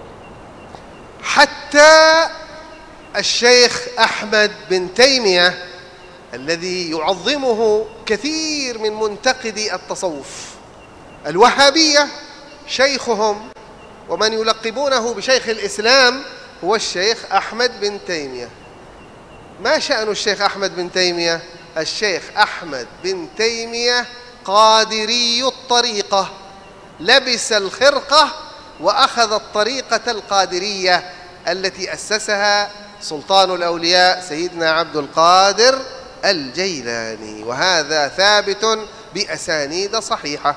حتى الشيخ أحمد بن تيمية الذي يعظمه كثير من منتقدي التصوف الوهابية، شيخهم ومن يلقبونه بشيخ الإسلام هو الشيخ أحمد بن تيمية. ما شأن الشيخ أحمد بن تيمية؟ الشيخ أحمد بن تيمية قادري الطريقة، لبس الخرقة وأخذ الطريقة القادرية التي أسسها سلطان الأولياء سيدنا عبد القادر الجيلاني، وهذا ثابت بأسانيد صحيحة.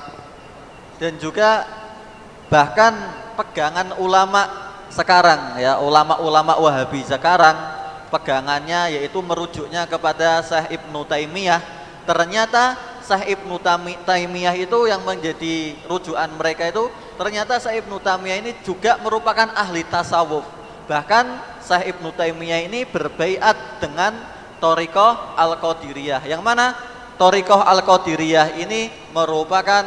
Dan juga bahkan pegangan ulama sekarang ya, ulama-ulama Wahabi sekarang pegangannya yaitu merujuknya kepada Syekh Ibnu Taimiyah. Ternyata Syekh Ibnu Taimiyah itu yang menjadi rujukan mereka itu, ternyata Syekh Ibnu Taimiyah ini juga merupakan ahli tasawuf. Bahkan Syekh Ibnu Taimiyah ini berbaiat dengan Thariqah Al-Qadiriyah, yang mana Thariqah Al-Qadiriyah ini merupakan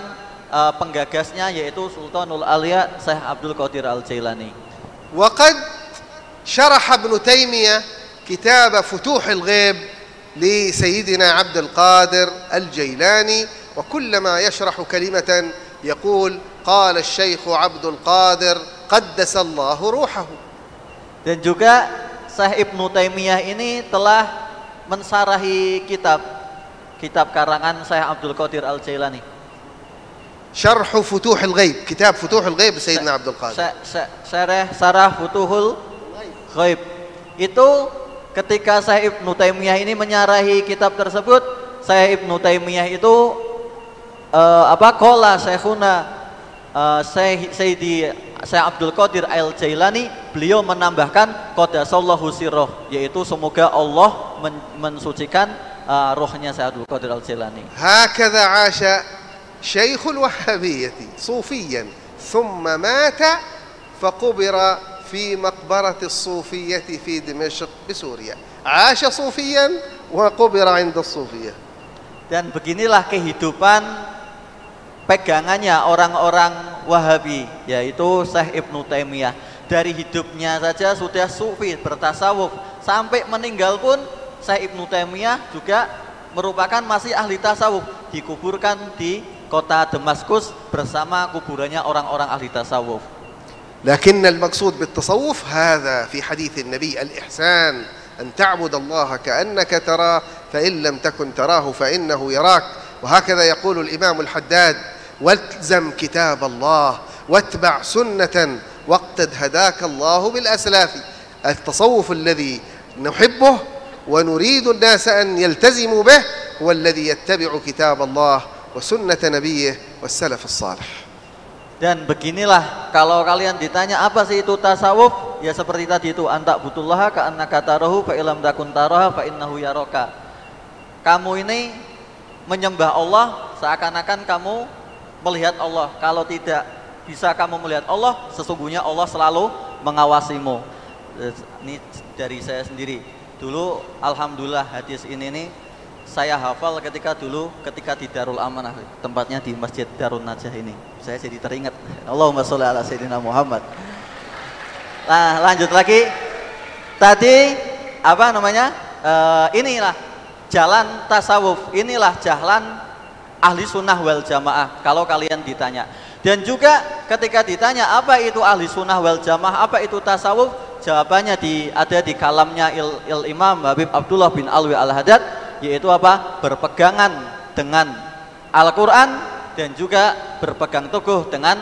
penggagasnya yaitu Sultanul Auliya Syekh Abdul Qadir Al-Jailani. وقد شرح ابن تيمية كتاب فتوح الغيب لسيدنا عبد القادر الجيلاني، وكلما يشرح كلمة يقول قال الشيخ عبد القادر قدس الله روحه. Dan juga Syekh Ibnu Taimiyah ini telah mensarahi kitab karangan Syekh Abdul Qadir Al-Jailani. شرح فتوح الغيب، كتاب فتوح الغيب لسيدنا عبد القادر. Sarah Futuhul Ghaib. Itu ketika Syekh Ibnu Taimiyah ini menyarahi kitab tersebut, Syekh Ibnu Taimiyah itu qala Syekhuna Sayyidi Syekh Abdul Qadir Al-Jailani, beliau menambahkan qadasallahu sirruh, yaitu semoga Allah mensucikan rohnya Syekh Abdul Qadir Al-Jailani. هكذا عاش شيخ الوهابية صوفيا ثم مات فقبر في مقبرة الصوفية في دمشق بسوريا. عاش صوفيا وقبر عند الصوفية. Dan beginilah kehidupan pegangannya orang-orang Wahabi, yaitu Syekh Ibnu Taimiyah. Dari hidupnya saja sudah sufi, bertasawuf, sampai meninggal pun Syekh Ibnu Taimiyah juga merupakan masih ahli tasawuf, dikuburkan di kota Damaskus bersama kuburannya orang-orang ahli tasawuf. لكن المقصود بالتصوف هذا في حديث النبي الإحسان، أن تعبد الله كأنك تراه فإن لم تكن تراه فإنه يراك. وهكذا يقول الإمام الحداد: والزم كتاب الله واتبع سنة واقتد هداك الله بالأسلاف. التصوف الذي نحبه ونريد الناس أن يلتزموا به هو الذي يتبع كتاب الله وسنة نبيه والسلف الصالح. Dan beginilah, kalau kalian ditanya apa sih itu tasawuf, ya seperti tadi itu, anta butullaha ka annaka tarahu fa illam takun taraha fa innahu yaraka. Kamu ini menyembah Allah seakan-akan kamu melihat Allah. Kalau tidak bisa kamu melihat Allah, sesungguhnya Allah selalu mengawasimu. Ini dari saya sendiri. Dulu alhamdulillah hadis ini nih saya hafal ketika di Darul Amanah, tempatnya di Masjid Darun Najah ini. Saya jadi teringat. Allahumma sholli ala sayyidina Muhammad. Nah, lanjut lagi. Tadi apa namanya? Inilah jalan tasawuf. Inilah jalan ahli sunnah wal jamaah. Kalau kalian ditanya. Dan juga ketika ditanya apa itu ahli sunnah wal jamaah, apa itu tasawuf, jawabannya ada di kalamnya Imam Habib Abdullah bin Alwi Al-Haddad, yaitu apa? Berpegangan dengan Al-Quran dan juga berpegang teguh dengan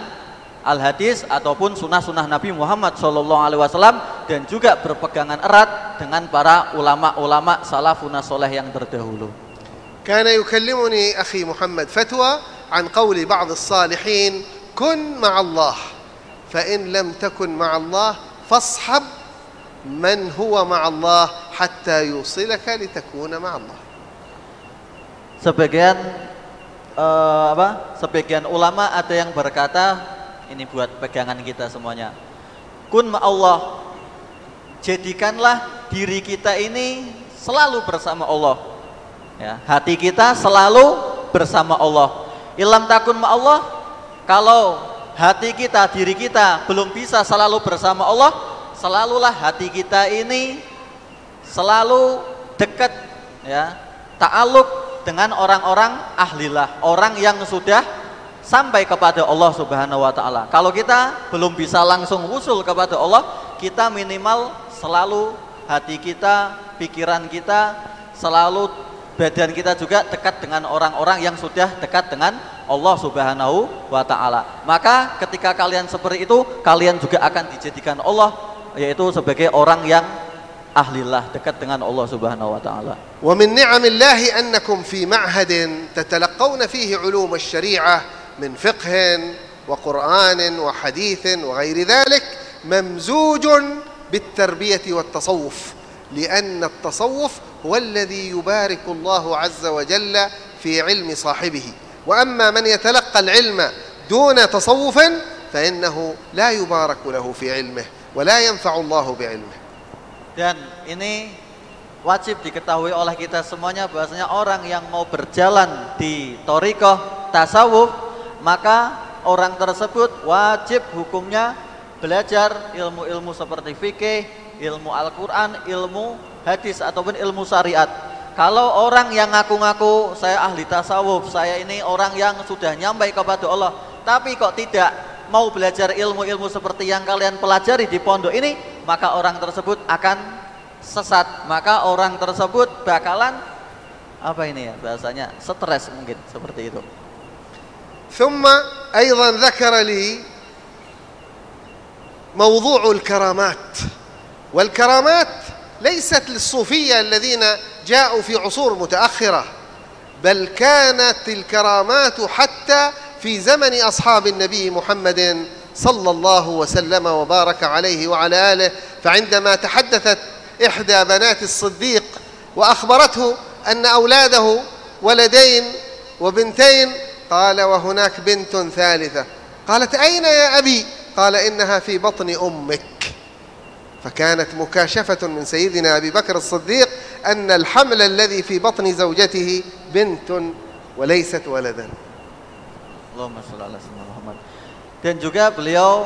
Al-Hadis ataupun sunnah-sunnah Nabi Muhammad SAW, dan juga berpegangan erat dengan para ulama-ulama salafuna soleh yang terdahulu. كان يكلمني أخي محمد فتوى عن قول بعض الصالحين: كن مع الله فإن لم تكن مع الله فاصحب من هو مع الله حتى يوصلك لتكون مع الله. Sebagian ulama ada yang berkata, ini buat pegangan kita semuanya, kun ma'allah, jadikanlah diri kita ini selalu bersama Allah, ya, hati kita selalu bersama Allah. Ilam takun ma'allah, kalau hati kita, diri kita belum bisa selalu bersama Allah, selalulah hati kita ini selalu dekat, ya, ta'aluk dengan orang-orang ahlillah, orang yang sudah sampai kepada Allah Subhanahu wa taala. Kalau kita belum bisa langsung wusul kepada Allah, kita minimal selalu hati kita, pikiran kita, selalu badan kita juga dekat dengan orang-orang yang sudah dekat dengan Allah Subhanahu wa taala. Maka ketika kalian seperti itu, kalian juga akan dijadikan Allah, yaitu sebagai orang yang ahlillah, dekat dengan Allah Subhanahu wa taala. ومن نعم الله أنكم في معهد تتلقون فيه علوم الشريعة من فقه وقرآن وحديث وغير ذلك ممزوج بالتربية والتصوف، لأن التصوف هو الذي يبارك الله عز وجل في في علم صاحبه. وأما من يتلقى العلم دون تصوف فإنه لا يبارك له في علمه ولا ينفع الله بعلمه. Dan ini wajib diketahui oleh kita semuanya bahwasanya orang yang mau berjalan di thariqah tasawuf, maka orang tersebut wajib hukumnya belajar ilmu-ilmu seperti fikih, ilmu Al-Quran, ilmu hadis ataupun ilmu syariat. Kalau orang yang ngaku-ngaku saya ahli tasawuf, saya ini orang yang sudah nyampai kepada Allah, tapi kok tidak mau belajar ilmu-ilmu seperti yang kalian pelajari di pondok ini, maka orang tersebut akan sesat. Maka orang tersebut bakalan apa ini ya bahasanya, stres mungkin seperti itu. ثم أيضا ذكر لي موضوع الكرامات، والكرامات ليست للصوفية الذين جاءوا في عصور متأخرة، بل كانت الكرامات حتى في زمن أصحاب النبي محمد صلى الله وسلم وبارك عليه وعلى آله. فعندما تحدثت إحدى بنات الصديق وأخبرته أن أولاده ولدين وبنتين، قال وهناك بنت ثالثة، قالت أين يا أبي؟ قال إنها في بطن أمك. فكانت مكاشفة من سيدنا أبي بكر الصديق أن الحمل الذي في بطن زوجته بنت وليست ولدا. Allahumma sholli ala sayyidina Muhammad. Dan juga beliau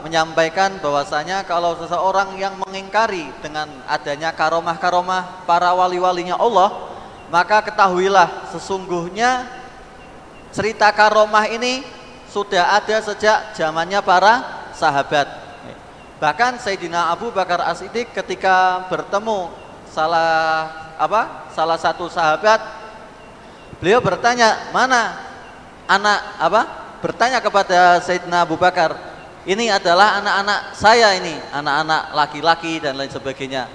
menyampaikan bahwasanya kalau seseorang yang mengingkari dengan adanya karomah-karomah para wali-walinya Allah, maka ketahuilah sesungguhnya cerita karomah ini sudah ada sejak zamannya para sahabat. Bahkan Sayyidina Abu Bakar As-Siddiq ketika bertemu salah satu sahabat, beliau bertanya, mana anak bertanya kepada Sayyidina Abu Bakar, ini adalah anak-anak saya ini, anak-anak laki-laki dan lain sebagainya.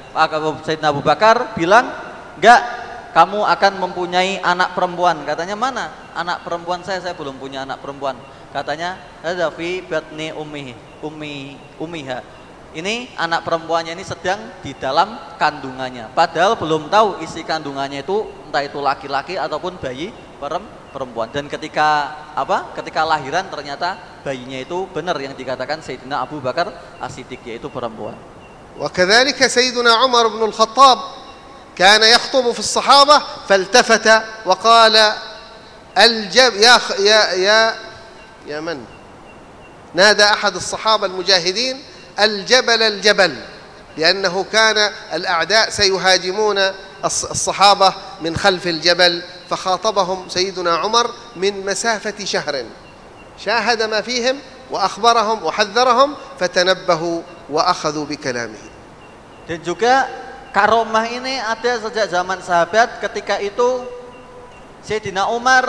Sayyidina Abu Bakar bilang, enggak, kamu akan mempunyai anak perempuan. Katanya, mana anak perempuan saya belum punya anak perempuan. Katanya, hadza fi batni ummiha. Ini anak perempuannya ini sedang di dalam kandungannya. Padahal belum tahu isi kandungannya itu entah itu laki-laki ataupun bayi perempuan. Dan ketika lahiran ternyata bayinya itu benar yang dikatakan Sayyidina Abu Bakar As-Siddiq, yaitu perempuan. وكذلك سيدنا عمر بن الخطاب كان يخطب في الصحابة فالتفت وقال يا من نادى أحد الصحابة المجاهدين الجبل الجبل، لأنه كان الأعداء سيهاجمون الصحابة من خلف الجبل، فخاطبهم سيدنا عمر من مسافة شهر، شاهد ما فيهم وأخبرهم وحذرهم فتنبهوا وأخذوا بكلامه. Dan juga karomah ini ada sejak zaman sahabat. Ketika itu Sayyidina Umar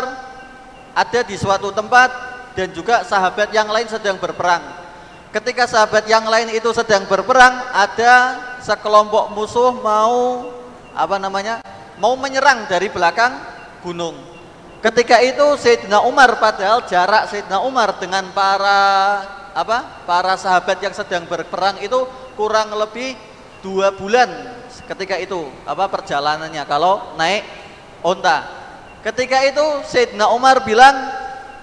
ada di suatu tempat dan juga sahabat yang lain sedang berperang. Ketika sahabat yang lain itu sedang berperang, ada sekelompok musuh mau menyerang dari belakang gunung. Ketika itu Sayyidina Umar, padahal jarak Sayyidina Umar dengan para sahabat yang sedang berperang itu kurang lebih 2 bulan ketika itu perjalanannya kalau naik onta. Ketika itu Sayyidina Umar bilang,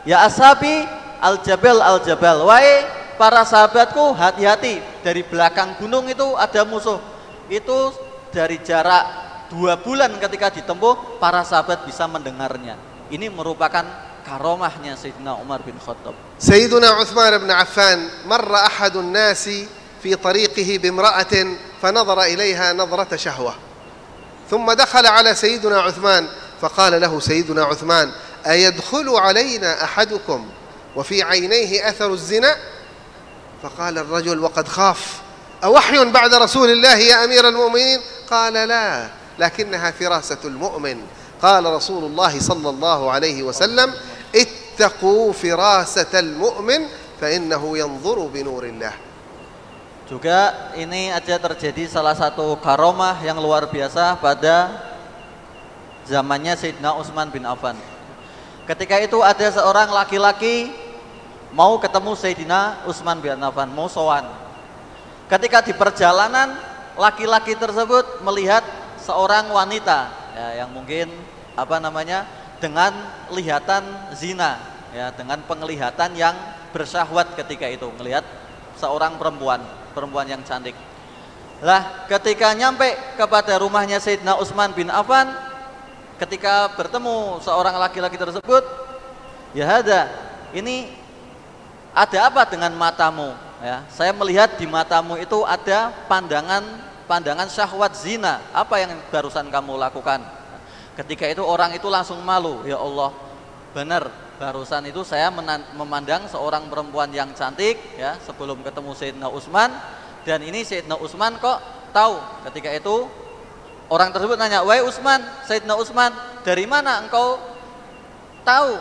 ya ashabi al-jabal al-jabal, wahai para sahabatku, hati-hati, dari belakang gunung itu ada musuh. Itu dari jarak 2 bulan ketika ditempuh, para sahabat bisa mendengarnya. Ini merupakan karomahnya Sayyidina Umar bin Khattab. Sayyiduna Uthman bin Affan marra ahadun nasi fi tariqihi bimra'atin fanadhara ilayha nadrata shahwa. Thumma dakhala ala Sayyiduna Uthman faqala lahu Sayyiduna Uthman ayadkhulu alayna ahadukum wa fi 'aynayhi atharu az-zina. فقال الرجل وقد خاف أوحي بعد رسول الله يا أمير المؤمنين؟ قال لا، لكنها فراسة المؤمن. قال رسول الله صلى الله عليه وسلم اتقوا فراسة المؤمن فإنه ينظر بنور الله. Juga ini aja terjadi salah satu karomah yang luar biasa pada zamannya Sayyidina Utsman bin Affan. Ketika itu ada seorang laki-laki mau ketemu Sayyidina Utsman bin Affan, mau sowan. Ketika di perjalanan, laki-laki tersebut melihat seorang wanita ya, yang mungkin dengan lihatan zina, ya, dengan penglihatan yang bersyahwat ketika itu melihat seorang perempuan yang cantik. Lah, ketika nyampe kepada rumahnya Sayyidina Utsman bin Affan, ketika bertemu seorang laki-laki tersebut, ya hada, ini ada apa dengan matamu? Ya, saya melihat di matamu itu ada pandangan syahwat zina. Apa yang barusan kamu lakukan? Ketika itu orang itu langsung malu. Ya Allah, benar, barusan itu saya memandang seorang perempuan yang cantik, ya, sebelum ketemu Sayyidina Utsman. Dan ini Sayyidina Utsman kok tahu. Ketika itu orang tersebut nanya, "Wahai Utsman, Sayyidina Utsman, dari mana engkau tahu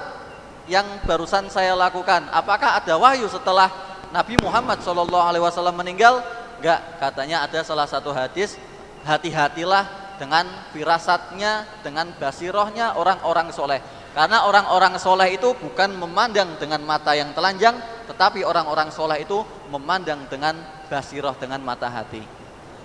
yang barusan saya lakukan? Apakah ada wahyu setelah Nabi Muhammad SAW meninggal?" Enggak, katanya ada salah satu hadis, hati-hatilah dengan firasatnya, dengan basirohnya orang-orang soleh. Karena orang-orang soleh itu bukan memandang dengan mata yang telanjang, tetapi orang-orang soleh itu memandang dengan basiroh, dengan mata hati.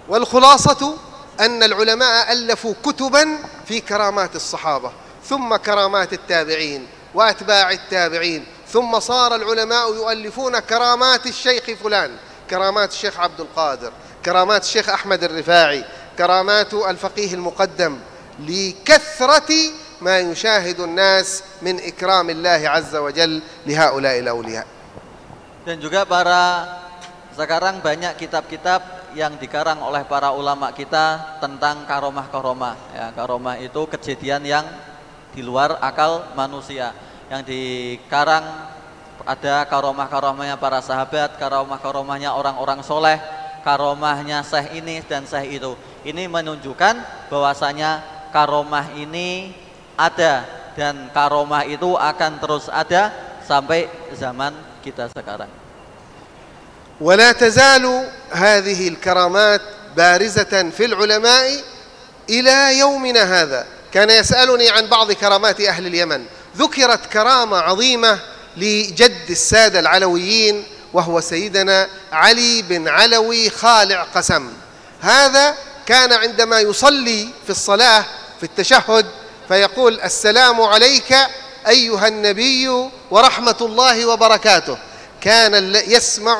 Wal khulasatu anna al-ulama allafu kutuban fi karamat as-sahabah, thumma karamat at-tabi'in wa atba' at-tabi'in, thumma sara al-ulama yu'allifuna karamat al-shaykh fulan, karamat al-shaykh Abdul Qadir, karamat al-shaykh Ahmad al-Rifa'i, كرامات الفقيه المقدم لكثرة ما يشاهد الناس من إكرام الله عز وجل لهؤلاء الأولياء. Dan juga sekarang banyak kitab-kitab yang dikarang oleh para ulama kita tentang karomah-karomah. Ya, karomah itu kejadian yang di luar akal manusia. Yang dikarang ada karomah-karomahnya para sahabat, karomah-karomahnya orang-orang soleh, karomahnya syekh ini dan syekh itu. Ini menunjukkan bahwasanya karomah ini ada, dan karomah itu akan terus ada sampai zaman kita sekarang. ولا تزال هذه الكرامات بارزة في العلماء إلى يومنا هذا. كان يسألني عن بعض كرامات أهل اليمن. ذكرت كرامة عظيمة لجد السادة العلويين، وهو سيدنا علي بن علوي خالع قسم. هذا كان عندما يصلي في الصلاة في التشهد فيقول: السلام عليك أيها النبي ورحمة الله وبركاته. كان يسمع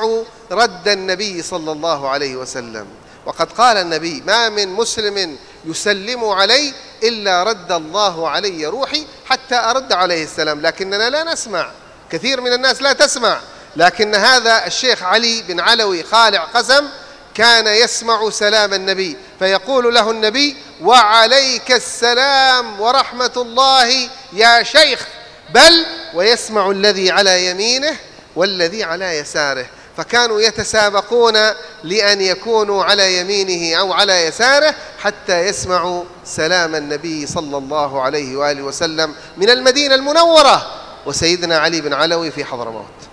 رد النبي صلى الله عليه وسلم، وقد قال النبي: ما من مسلم يسلم علي إلا رد الله علي روحي حتى أرد عليه السلام. لكننا لا نسمع، كثير من الناس لا تسمع، لكن هذا الشيخ علي بن علوي خالع قسم كان يسمع سلام النبي، فيقول له النبي: وعليك السلام ورحمة الله يا شيخ، بل ويسمع الذي على يمينه والذي على يساره. فكانوا يتسابقون لأن يكونوا على يمينه أو على يساره حتى يسمعوا سلام النبي صلى الله عليه وآله وسلم من المدينة المنورة وسيدنا علي بن علوي في حضرموت.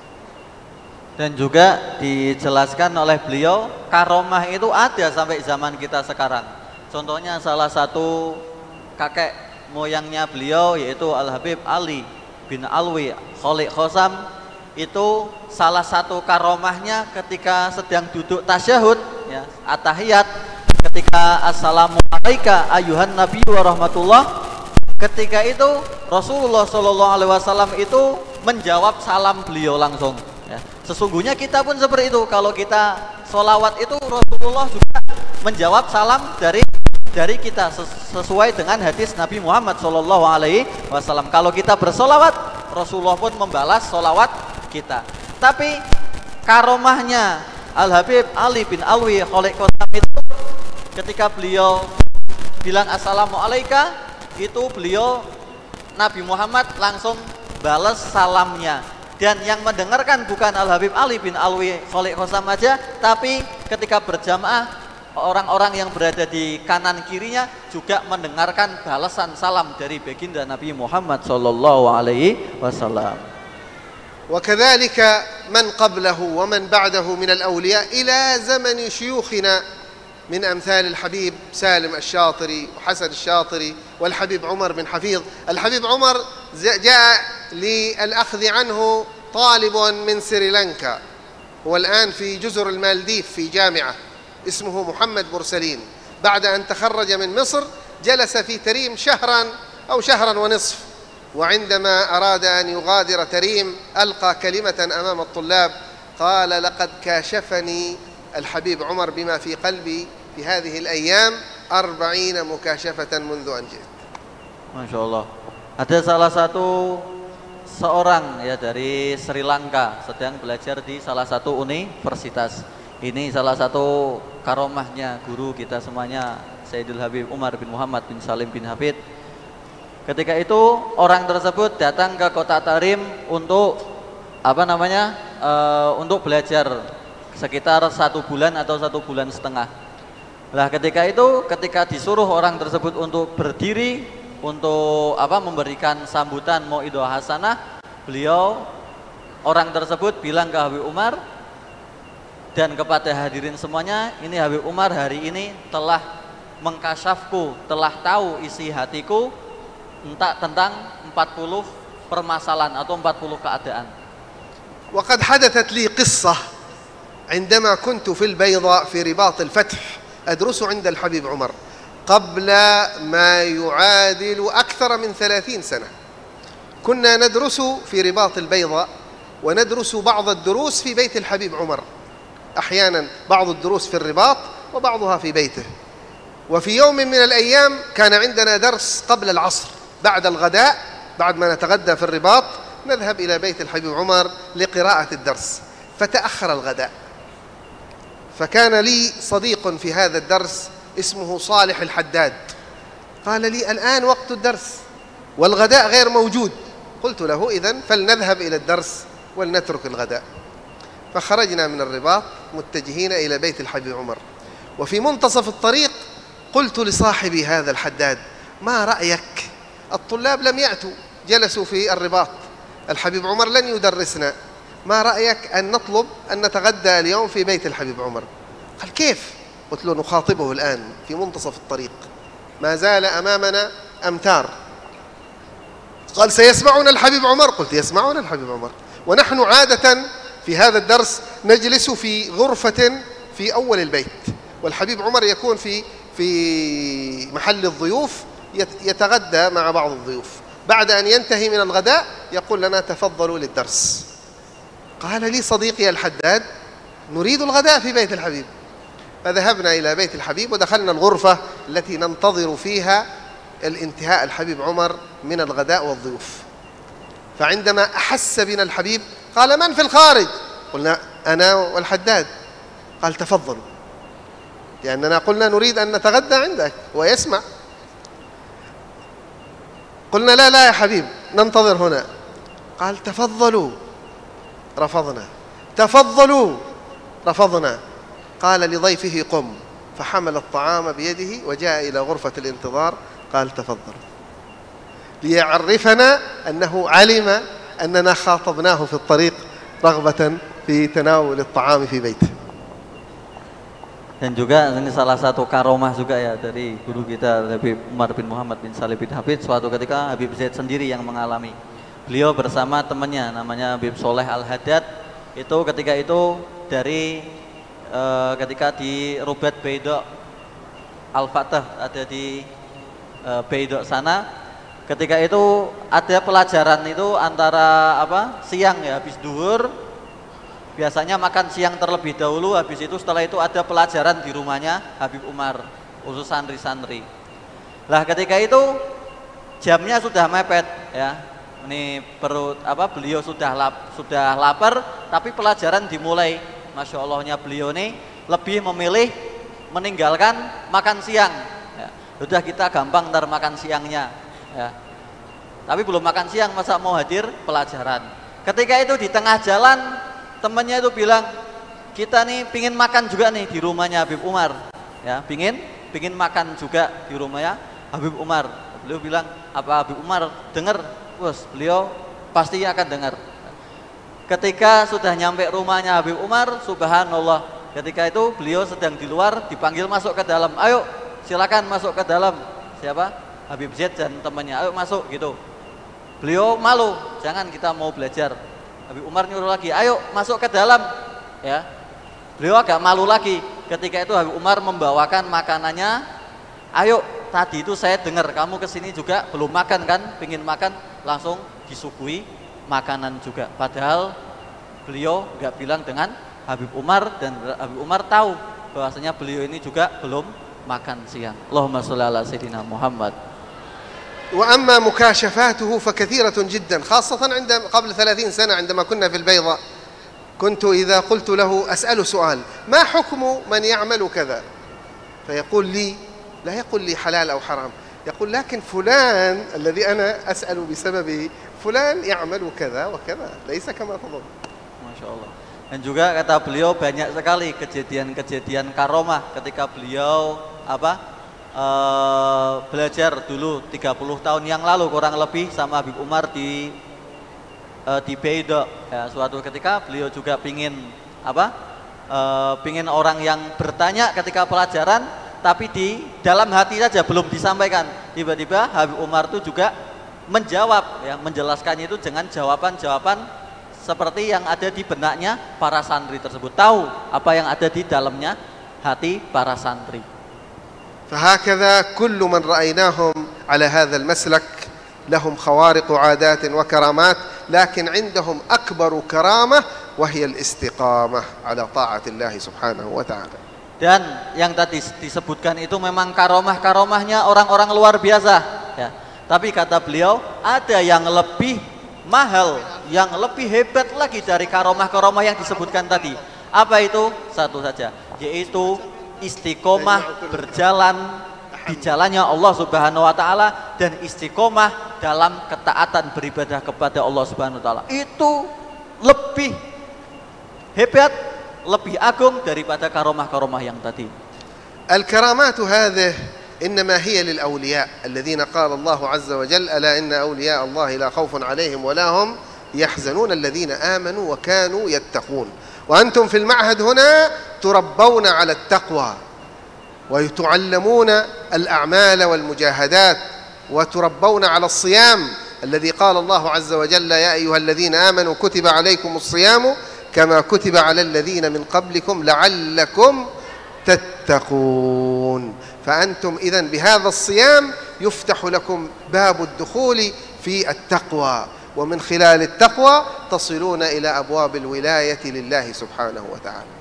Dan juga dijelaskan oleh beliau, karomah itu ada sampai zaman kita sekarang. Contohnya salah satu kakek moyangnya beliau yaitu Al-Habib Ali bin Alwi Khaliq Khosam, itu salah satu karomahnya ketika sedang duduk tasyahud, ya, atahiyat, ketika assalamualaikum ayuhan nabi wa rahmatullah, ketika itu Rasulullah SAW itu menjawab salam beliau langsung. Ya, sesungguhnya kita pun seperti itu. Kalau kita sholawat itu Rasulullah juga menjawab salam dari kita sesuai dengan hadis Nabi Muhammad SAW. Kalau kita bersolawat, Rasulullah pun membalas solawat kita. Tapi karomahnya Al-Habib Ali bin Alwi Khaliq Qasam itu ketika beliau bilang assalamualaikum, itu beliau Nabi Muhammad langsung balas salamnya. Dan yang mendengarkan bukan Al-Habib Ali bin Alwi Khaliq Qasam aja, tapi ketika berjamaah orang-orang yang berada di kanan kirinya juga mendengarkan balasan salam dari baginda Nabi Muhammad SAW. وكذلك من قبله ومن بعده من الأولياء إلى زمن شيوخنا من أمثال الحبيب سالم الشاطري وحسن الشاطري والحبيب عمر بن حفيظ. الحبيب عمر جاء للأخذ عنه طالب من سريلانكا، هو الآن في جزر المالديف في جامعة اسمه محمد مرسلين. بعد أن تخرج من مصر جلس في تريم شهرا أو شهرا ونصف. وعندما أراد أن يغادر تريم ألقى كلمة أمام الطلاب قال: لقد كاشفني الحبيب عمر بما في قلبي في هذه الأيام 40 مكاشفة منذ أن جئت. Masya Allah. Ada salah satu seorang ya dari Sri Lanka sedang belajar di salah satu universitas. Ini salah satu karomahnya guru kita semuanya, Sayyidul Habib Umar bin Muhammad bin Salim bin Hafid. Ketika itu orang tersebut datang ke kota Tarim untuk untuk belajar sekitar 1 bulan atau 1,5 bulan. Nah, ketika disuruh orang tersebut untuk berdiri untuk memberikan sambutan mauidhah hasanah, orang tersebut bilang ke Habib Umar dan kepada hadirin semuanya, ini Habib Umar hari ini telah mengkasyafku, telah tahu isi hatiku tentang 40 permasalahan atau 40 keadaan. وقد حدثت لي قصة عندما كنت في البيضاء في رباط الفتح أدرس عند الحبيب عمر قبل ما يعادل أكثر من 30 سنة. كنا ندرس في رباط البيضاء وندرس بعض الدروس في بيت الحبيب عمر، أحيانا بعض الدروس في الرباط وبعضها في بيته. وفي يوم من الأيام كان عندنا درس قبل العصر بعد الغداء، بعد ما نتغدى في الرباط نذهب إلى بيت الحبيب عمر لقراءة الدرس، فتأخر الغداء. فكان لي صديق في هذا الدرس اسمه صالح الحداد، قال لي: الآن وقت الدرس والغداء غير موجود. قلت له: إذن فلنذهب إلى الدرس ولنترك الغداء. فخرجنا من الرباط متجهين إلى بيت الحبيب عمر، وفي منتصف الطريق قلت لصاحبي هذا الحداد: ما رأيك؟ الطلاب لم يأتوا، جلسوا في الرباط، الحبيب عمر لن يدرسنا، ما رأيك أن نطلب أن نتغدى اليوم في بيت الحبيب عمر؟ قال: كيف؟ قلت له: نخاطبه الآن في منتصف الطريق، ما زال أمامنا أمتار. قال: سيسمعنا الحبيب عمر؟ قلت: يسمعنا الحبيب عمر، ونحن عادة في هذا الدرس نجلس في غرفة في أول البيت، والحبيب عمر يكون في محل الضيوف يتغدى مع بعض الضيوف، بعد أن ينتهي من الغداء يقول لنا: تفضلوا للدرس. قال لي صديقي الحداد: نريد الغداء في بيت الحبيب. فذهبنا إلى بيت الحبيب ودخلنا الغرفة التي ننتظر فيها الانتهاء الحبيب عمر من الغداء والضيوف. فعندما أحس بنا الحبيب قال: من في الخارج؟ قلنا: أنا والحداد. قال: تفضلوا، لأننا قلنا نريد أن نتغدى عندك ويسمع. قلنا: لا لا يا حبيب، ننتظر هنا. قال: تفضلوا. رفضنا. تفضلوا. رفضنا. قال لضيفه: قم، فحمل الطعام بيده وجاء إلى غرفة الانتظار. قال: تفضلوا، ليعرفنا أنه علم أننا خاطبناه في الطريق رغبة في تناول الطعام في بيته. Dan juga ini salah satu karomah juga ya dari guru kita Habib Umar bin Muhammad bin Salim bin Hafid. Suatu ketika Habib Zaid sendiri yang mengalami. Beliau bersama temannya namanya Habib Soleh Al-Haddad. Itu ketika itu dari ketika di Rubat Beidok Al-Fatah ada di Beidok sana. Ketika itu ada pelajaran itu antara siang ya, habis duhur biasanya makan siang terlebih dahulu, habis itu setelah itu ada pelajaran di rumahnya Habib Umar khusus santri-santri. Lah ketika itu jamnya sudah mepet ya, ini perut beliau sudah lapar tapi pelajaran dimulai. Masya Allahnya beliau ini lebih memilih meninggalkan makan siang ya. Sudah kita gampang ntar makan siangnya ya. Tapi belum makan siang masa mau hadir pelajaran. Ketika itu di tengah jalan temannya itu bilang, kita nih pingin makan juga nih di rumahnya Habib Umar ya, pingin makan juga di rumahnya Habib Umar. Beliau bilang, apa Habib Umar dengar? Bos, beliau pasti akan dengar. Ketika sudah nyampe rumahnya Habib Umar, subhanallah, ketika itu beliau sedang di luar, dipanggil masuk ke dalam. Ayo silakan masuk ke dalam. Siapa? Habib Zaid dan temannya. Ayo masuk gitu. Beliau malu, jangan, kita mau belajar. Habib Umar nyuruh lagi, ayo masuk ke dalam ya. Beliau agak malu lagi. Ketika itu Habib Umar membawakan makanannya, ayo tadi itu saya dengar kamu kesini juga belum makan kan, pengen makan, langsung disuguhi makanan juga. Padahal beliau nggak bilang dengan Habib Umar, dan Habib Umar tahu bahwasanya beliau ini juga belum makan siang. Allahumma sholli ala sayyidina Muhammad. وأما مكاشفاته فكثيرة جدا، خاصة قبل 30 سنة عندما كنا في البيضاء، كنت إذا قلت له أسأله سؤال: ما حكم من يعمل كذا؟ فيقول لي، لا يقول لي حلال أو حرام، يقول لكن فلان الذي أنا أسأل بسببه فلان يعمل كذا وكذا، ليس كما تظن. Masya Allah. Dan juga kata beliau banyak sekali kejadian-kejadian karomah ketika beliau belajar dulu 30 tahun yang lalu kurang lebih sama Habib Umar di Beida. Ya, suatu ketika beliau juga pingin orang yang bertanya ketika pelajaran, tapi di dalam hati saja belum disampaikan. Tiba-tiba Habib Umar itu juga menjawab, ya, menjelaskannya itu dengan jawaban-jawaban seperti yang ada di benaknya para santri tersebut, tahu apa yang ada di dalamnya hati para santri. فهكذا كل من رأيناهم على هذا المسلك لهم خوارق عادات وكرامات، لكن عندهم أكبر كرامة وهي الاستقامة على طاعة الله سبحانه وتعالى. Dan yang tadi disebutkan itu memang karomah-karomahnya orang-orang luar biasa, ya. Tapi kata beliau ada yang lebih mahal, yang lebih hebat lagi dari karomah-karomah yang disebutkan tadi. Apa itu? Satu saja, yaitu istiqomah berjalan di jalannya Allah Subhanahu wa taala, dan istiqomah dalam ketaatan beribadah kepada Allah Subhanahu wa taala. Itu lebih hebat, lebih agung daripada karomah-karomah yang tadi. الكرامات هذه إنما هي للأولياء الذين قال الله عز وجل: ألا إن أولياء الله لا خوف عليهم ولا هم يحزنون الذين آمنوا وكانوا يتقون. وأنتم في المعهد هنا تربون على التقوى وتعلمون الأعمال والمجاهدات وتربون على الصيام الذي قال الله عز وجل: يا أيها الذين آمنوا كتب عليكم الصيام كما كتب على الذين من قبلكم لعلكم تتقون. فأنتم إذن بهذا الصيام يفتح لكم باب الدخول في التقوى، ومن خلال التقوى تصلون إلى أبواب الولاية لله سبحانه وتعالى.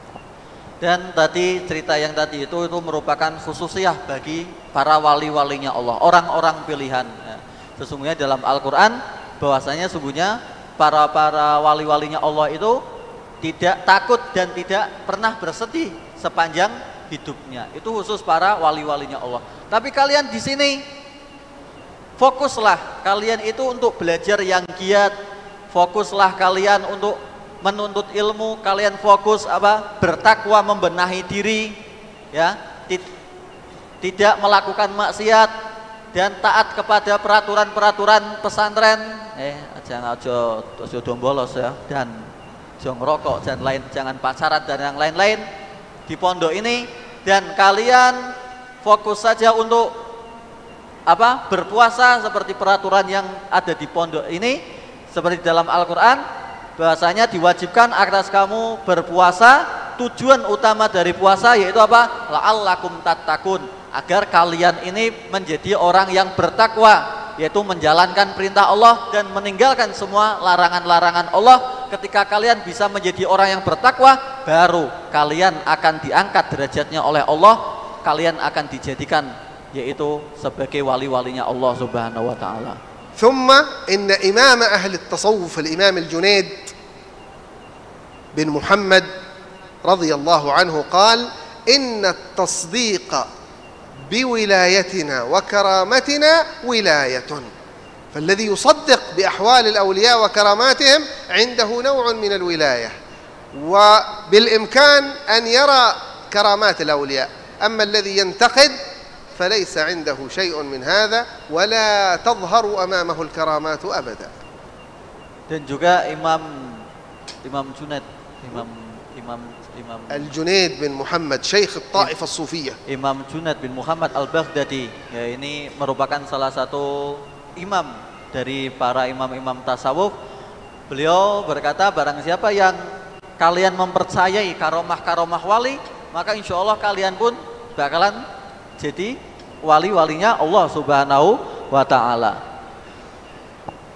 Dan tadi cerita yang tadi itu merupakan khususiyah bagi para wali-walinya Allah, orang-orang pilihan. Ya. Sesungguhnya dalam Al-Quran bahwasanya sesungguhnya para wali-walinya Allah itu tidak takut dan tidak pernah bersedih sepanjang hidupnya. Itu khusus para wali-walinya Allah. Tapi kalian di sini fokuslah kalian itu untuk belajar yang giat, fokuslah kalian untuk menuntut ilmu, kalian fokus bertakwa, membenahi diri, ya, tidak melakukan maksiat dan taat kepada peraturan-peraturan pesantren. Jangan aja dombolos ya, dan jangan rokok dan lain, jangan pacaran dan yang lain-lain di pondok ini. Dan kalian fokus saja untuk berpuasa seperti peraturan yang ada di pondok ini, seperti dalam Al-Quran bahwasanya diwajibkan atas kamu berpuasa. Tujuan utama dari puasa yaitu apa? La'allakum tattaqun, agar kalian ini menjadi orang yang bertakwa, yaitu menjalankan perintah Allah dan meninggalkan semua larangan-larangan Allah. Ketika kalian bisa menjadi orang yang bertakwa, baru kalian akan diangkat derajatnya oleh Allah, kalian akan dijadikan yaitu sebagai wali-walinya Allah Subhanahu wa taala. ثم إن إمام أهل التصوف الإمام الجنيد بن محمد رضي الله عنه قال: إن التصديق بولايتنا وكرامتنا ولاية. فالذي يصدق بأحوال الأولياء وكراماتهم عنده نوع من الولاية، وبالإمكان أن يرى كرامات الأولياء. أما الذي ينتقد فليس عنده شيء من هذا ولا تظهر أمامه الكرامات أبدا. Dan juga Imam Junaid, Al-Junaid bin Muhammad, Syekh Taifah Sufiyah. Imam Junaid bin Muhammad Al-Baghdadi, ya, ini merupakan salah satu imam dari para imam-imam tasawuf. Beliau berkata, barang siapa yang kalian mempercayai karomah-karomah wali, maka insya Allah kalian pun bakalan jadi wali-walinya Allah Subhanahu wa taala.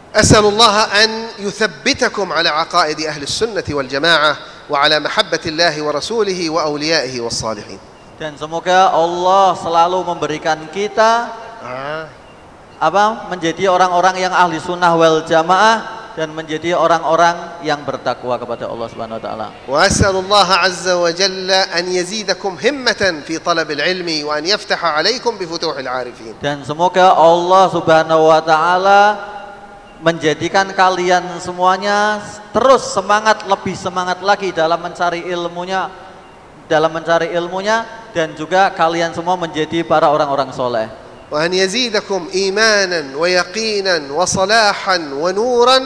أسأل الله أن يثبتكم على عقائد أهل السنة والجماعة وعلى محبة الله ورسوله وأوليائه والصالحين. Dan semoga Allah selalu memberikan kita menjadi orang-orang yang ahli sunnah wal jamaah dan menjadi orang-orang yang bertakwa kepada Allah Subhanahu wa taala. وأسأل الله عز وجل أن يزيدكم همة في طلب العلم وأن يفتح عليكم بفتوح العارفين. Dan semoga Allah Subhanahu wa taala menjadikan kalian semuanya terus semangat, lebih semangat lagi dalam mencari ilmunya, dan juga kalian semua menjadi para orang-orang soleh. وأن يزيدكم إيمانا ويقينا وصلاحا ونورا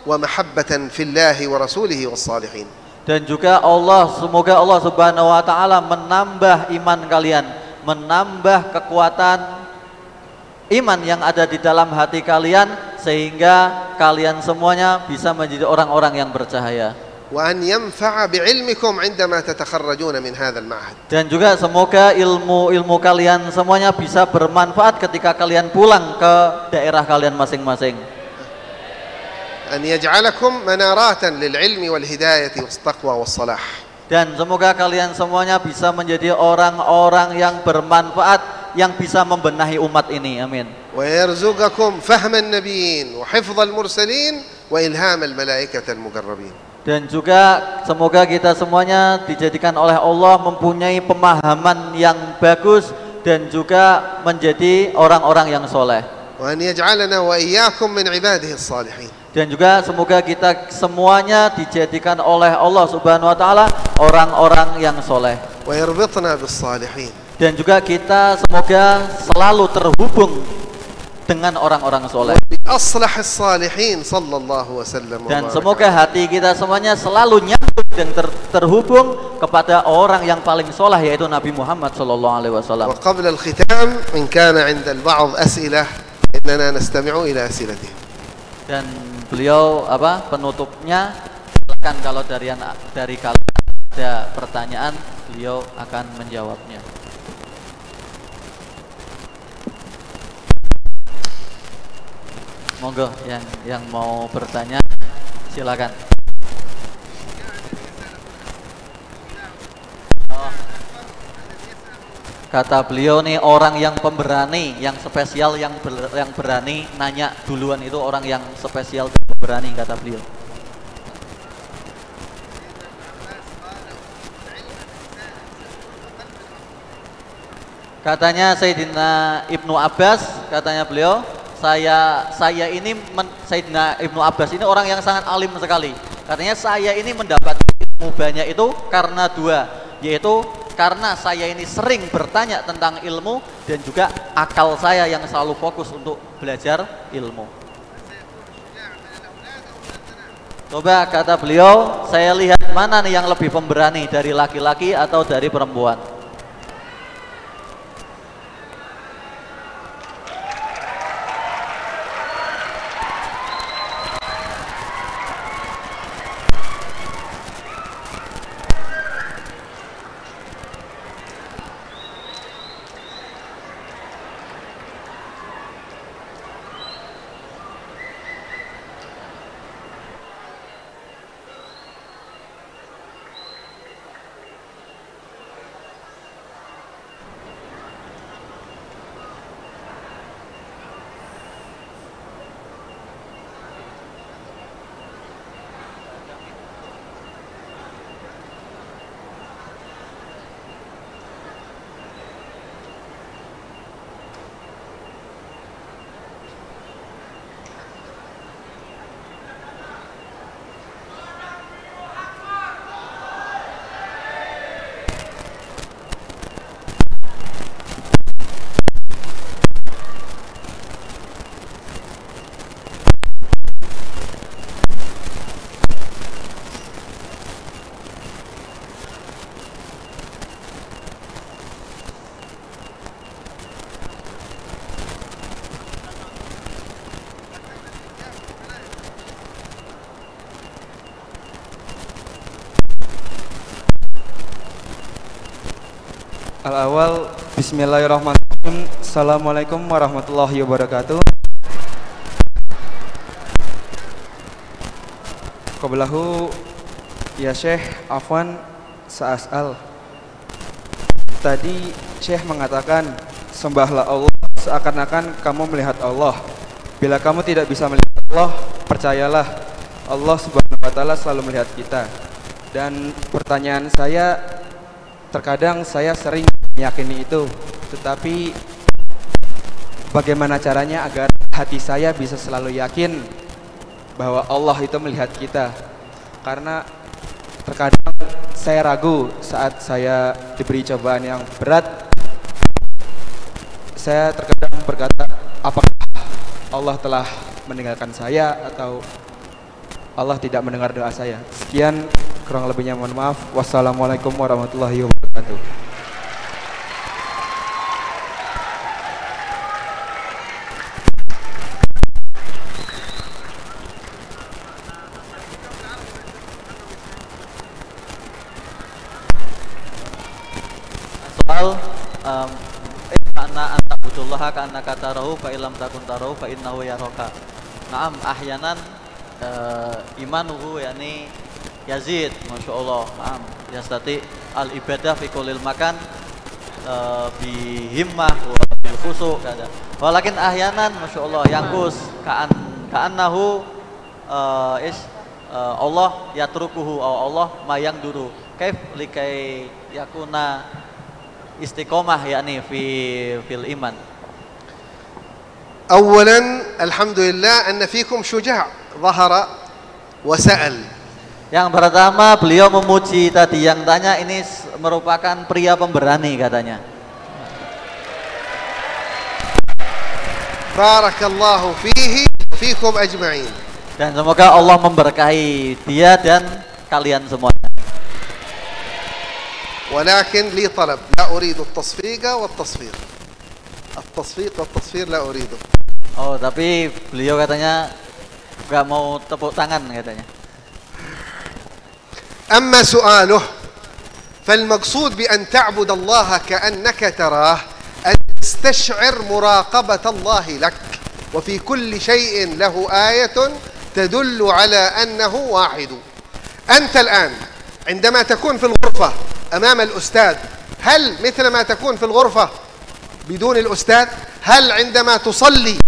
ومحبة في الله ورسوله والصالحين. Dan juga semoga Allah Subhanahu wa taala menambah iman kalian, menambah kekuatan iman yang ada di dalam hati kalian, sehingga kalian semuanya bisa menjadi orang-orang yang bercahaya. وأن ينفع بعلمكم عندما تتخرجون من هذا المعهد. Dan juga semoga ilmu kalian semuanya bisa bermanfaat ketika kalian pulang ke daerah kalian masing-masing. أن يجعلكم منارات للعلم والهداية والتقوى والصلاح. Dan semoga kalian semuanya bisa menjadi orang-orang yang bermanfaat, yang bisa membenahi umat ini. Amin. ويرزقكم فهم النبيين وحفظ المرسلين وإلهام الملائكة المقربين. Dan juga semoga kita semuanya dijadikan oleh Allah mempunyai pemahaman yang bagus dan juga menjadi orang-orang yang soleh. وأن يجعلنا وإياكم من عباده الصالحين. Dan juga semoga kita semuanya dijadikan oleh Allah Subhanahu wa taala orang-orang yang soleh. ويربطنا بالصالحين. Dan juga kita semoga selalu terhubung dengan orang-orang soleh. أصلح الصالحين صلى الله وسلم. Dan semoga hati kita semuanya selalu nyambung dan terhubung kepada orang yang paling soleh, yaitu Nabi Muhammad sallallahu alaihi wasallam. وقبل الختام إن كان عند البعض أسئلة إننا نستمع إلى أسئلتهم. Dan beliau penutupnya, silakan kalau dari kalian ada pertanyaan, beliau akan menjawabnya. Monggo yang mau bertanya silakan. Kata beliau nih, orang yang pemberani, yang spesial, yang berani nanya duluan itu orang yang spesial dan pemberani, kata beliau. Katanya Sayyidina Ibnu Abbas, katanya beliau, saya ini Sayyidina Ibnu Abbas ini orang yang sangat alim sekali. Katanya saya ini mendapat ilmu banyak itu karena dua, yaitu karena saya ini sering bertanya tentang ilmu dan juga akal saya yang selalu fokus untuk belajar ilmu. Coba kata beliau, saya lihat mana nih yang lebih pemberani, dari laki-laki atau dari perempuan? Al-awal, bismillahirrahmanirrahim. Assalamualaikum warahmatullahi wabarakatuh. Qabalahu ya Syekh Afwan Sa'as'al. Tadi Syekh mengatakan sembahlah Allah seakan-akan kamu melihat Allah. Bila kamu tidak bisa melihat Allah, percayalah Allah Subhanahu wa taala selalu melihat kita. Dan pertanyaan saya, terkadang saya sering meyakini itu, tetapi bagaimana caranya agar hati saya bisa selalu yakin bahwa Allah itu melihat kita? Karena terkadang saya ragu saat saya diberi cobaan yang berat. Saya terkadang berkata, apakah Allah telah meninggalkan saya atau Allah tidak mendengar doa saya? Sekian, kurang lebihnya mohon maaf. Wassalamualaikum warahmatullahi wabarakatuh. Soal makna anta butullaha ka annaka tarahu fa illam takun tarahu fa innahu yaraka. Naam, ahyanan imanuhu yakni yazid, masyaallah. Naam, yastati al ibadah fi kullil makan bi himmah wa bil khusu kada. Walakin ahyanan masyaallah yangkus ka'annahu Allah yatrukuhu Allah mayang duru. Kaif likai yakuna istiqomah yakni fil iman. أولا الحمد لله أن فيكم شجاع ظهر وسأل. Yang pertama beliau memuji tadi yang tanya ini merupakan pria pemberani katanya. بارك الله فيه وفيكم أجمعين. Dan semoga Allah memberkahi dia dan kalian semuanya. ولكن لي طلب لا أريد التصفيق والتصفير. التصفيق والتصفير لا أريده. Oh, tapi beliau katanya nggak mau tepuk tangan katanya. أما سؤاله فالمقصود بأن تعبد الله كأنك تراه أن تستشعر مراقبة الله لك وفي كل شيء له آية تدل على أنه واحد. أنت الآن عندما تكون في الغرفة أمام الأستاذ هل مثل ما تكون في الغرفة بدون الأستاذ؟ هل عندما تصلي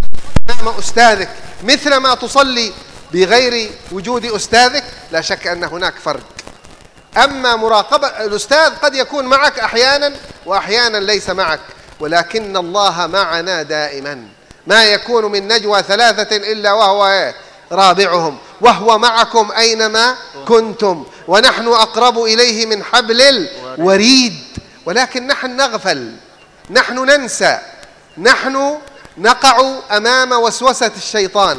أمام أستاذك مثل ما تصلي بغير وجود أستاذك؟ لا شك أن هناك فرق. أما مراقبة الأستاذ قد يكون معك أحيانا وأحيانا ليس معك، ولكن الله معنا دائما. ما يكون من نجوى ثلاثة إلا وهو رابعهم وهو معكم أينما كنتم ونحن أقرب إليه من حبل الوريد. ولكن نحن نغفل، نحن ننسى، نحن نقع أمام وسوسة الشيطان.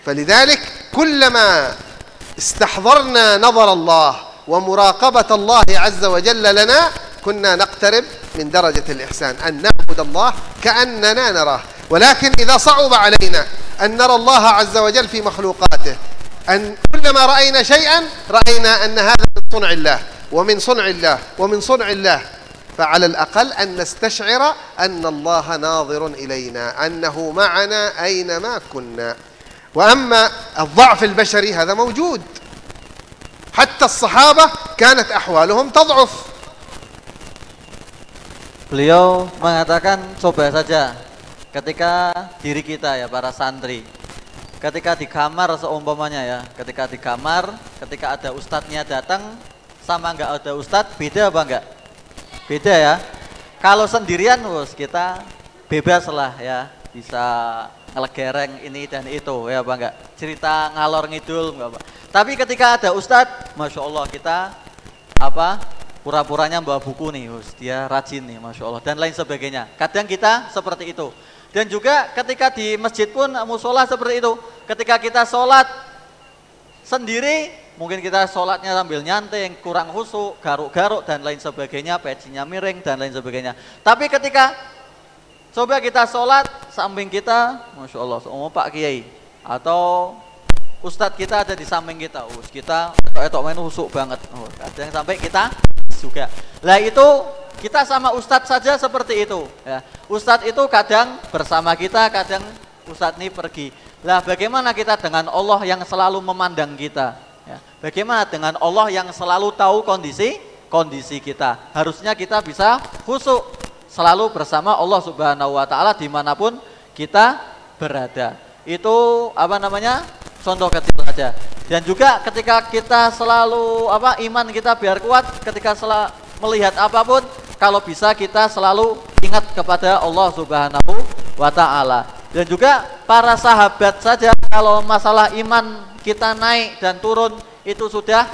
فلذلك كلما استحضرنا نظر الله ومراقبة الله عز وجل لنا كنا نقترب من درجة الإحسان، أن نعبد الله كأننا نراه. ولكن إذا صعب علينا أن نرى الله عز وجل في مخلوقاته، أن كلما رأينا شيئا رأينا أن هذا من صنع الله ومن صنع الله ومن صنع الله، فعلى الأقل أن نستشعر أن الله ناظر إلينا، أنه معنا أينما كنا. وأما الضعف البشري هذا موجود، حتى الصحابة كانت أحوالهم تضعف. Beliau mengatakan coba saja ketika diri kita ya para santri, ketika di kamar seumpamanya ya, ketika di kamar, ketika ada ustadznya datang sama nggak ada ustadz beda apa enggak? Beda ya. Kalau sendirian kita bebas lah ya, bisa ngelegereng ini dan itu ya apa enggak? Cerita ngalor ngidul enggak apa. Tapi ketika ada ustadz, masya Allah kita apa? Pura-puranya bawa buku nih, dia rajin nih, masya Allah dan lain sebagainya. Kadang kita seperti itu. Dan juga ketika di masjid pun musola seperti itu. Ketika kita sholat sendiri, mungkin kita sholatnya sambil nyantai, kurang khusyuk, garuk-garuk dan lain sebagainya, pecinya miring dan lain sebagainya. Tapi ketika coba kita sholat, samping kita, masya Allah, Pak Kiai atau ustadz kita ada di samping kita, kita etok main khusyuk banget, kadang sampai kita juga. Lah itu kita sama ustadz saja seperti itu. Ya. Ustadz itu kadang bersama kita, kadang ustadz ini pergi. Lah bagaimana kita dengan Allah yang selalu memandang kita? Ya. Bagaimana dengan Allah yang selalu tahu kondisi kita? Harusnya kita bisa khusyuk selalu bersama Allah Subhanahu wa taala dimanapun kita berada. Itu apa namanya? Contoh kecil saja. Dan juga ketika kita selalu iman kita biar kuat ketika melihat apapun, kalau bisa kita selalu ingat kepada Allah Subhanahu wa taala. Dan juga para sahabat saja kalau masalah iman kita naik dan turun itu sudah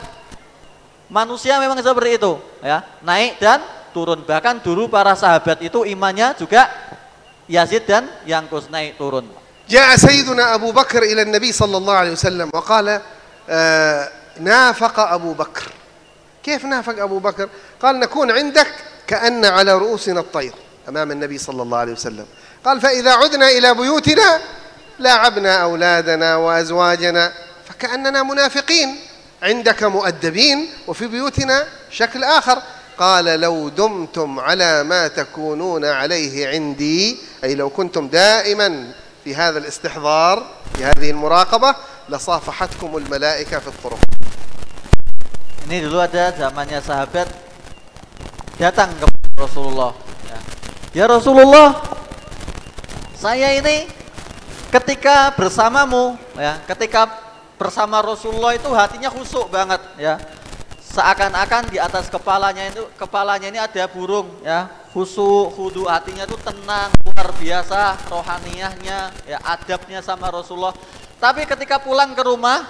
manusia memang seperti itu ya, naik dan turun. Bahkan dulu para sahabat itu imannya juga yazid dan yangkus, naik turun. جاء سيدنا أبو بكر إلى النبي صلى الله عليه وسلم وقال نافق أبو بكر. كيف نافق أبو بكر؟ قال نكون عندك كأن على رؤوسنا الطير أمام النبي صلى الله عليه وسلم. قال فإذا عدنا إلى بيوتنا لاعبنا أولادنا وأزواجنا فكأننا منافقين، عندك مؤدبين وفي بيوتنا شكل آخر. قال لو دمتم على ما تكونون عليه عندي، أي لو كنتم دائما في هذا الاستحضار في هذه المراقبة لصافحتكم الملائكة في الطرق. Ini dulu ada zamannya sahabat datang ke Rasulullah. Ya Rasulullah, saya ini ketika bersamamu, ya, ketika bersama Rasulullah itu hatinya khusyuk banget, ya. Seakan-akan di atas kepalanya ini ada burung, ya. Khusyuk, khudu, hatinya itu tenang, luar biasa, rohaniyahnya, ya, adabnya sama Rasulullah. Tapi ketika pulang ke rumah,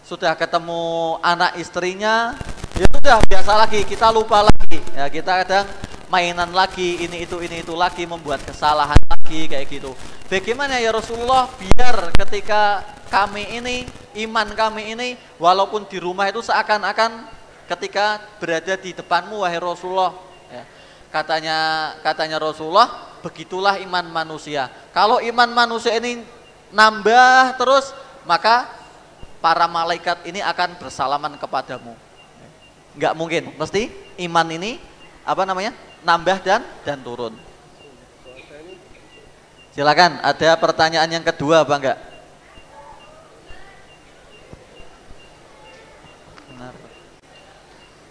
sudah ketemu anak istrinya, ya sudah biasa lagi, kita lupa lagi, ya, kita kadang mainan lagi, ini itu lagi, membuat kesalahan lagi kayak gitu. Bagaimana ya Rasulullah biar ketika kami ini, iman kami ini, walaupun di rumah itu seakan-akan ketika berada di depanmu wahai Rasulullah, ya. Katanya Rasulullah, begitulah iman manusia. Kalau iman manusia ini nambah terus, maka para malaikat ini akan bersalaman kepadamu. Enggak mungkin, mesti iman ini nambah dan turun. Silakan, ada pertanyaan yang kedua apa enggak?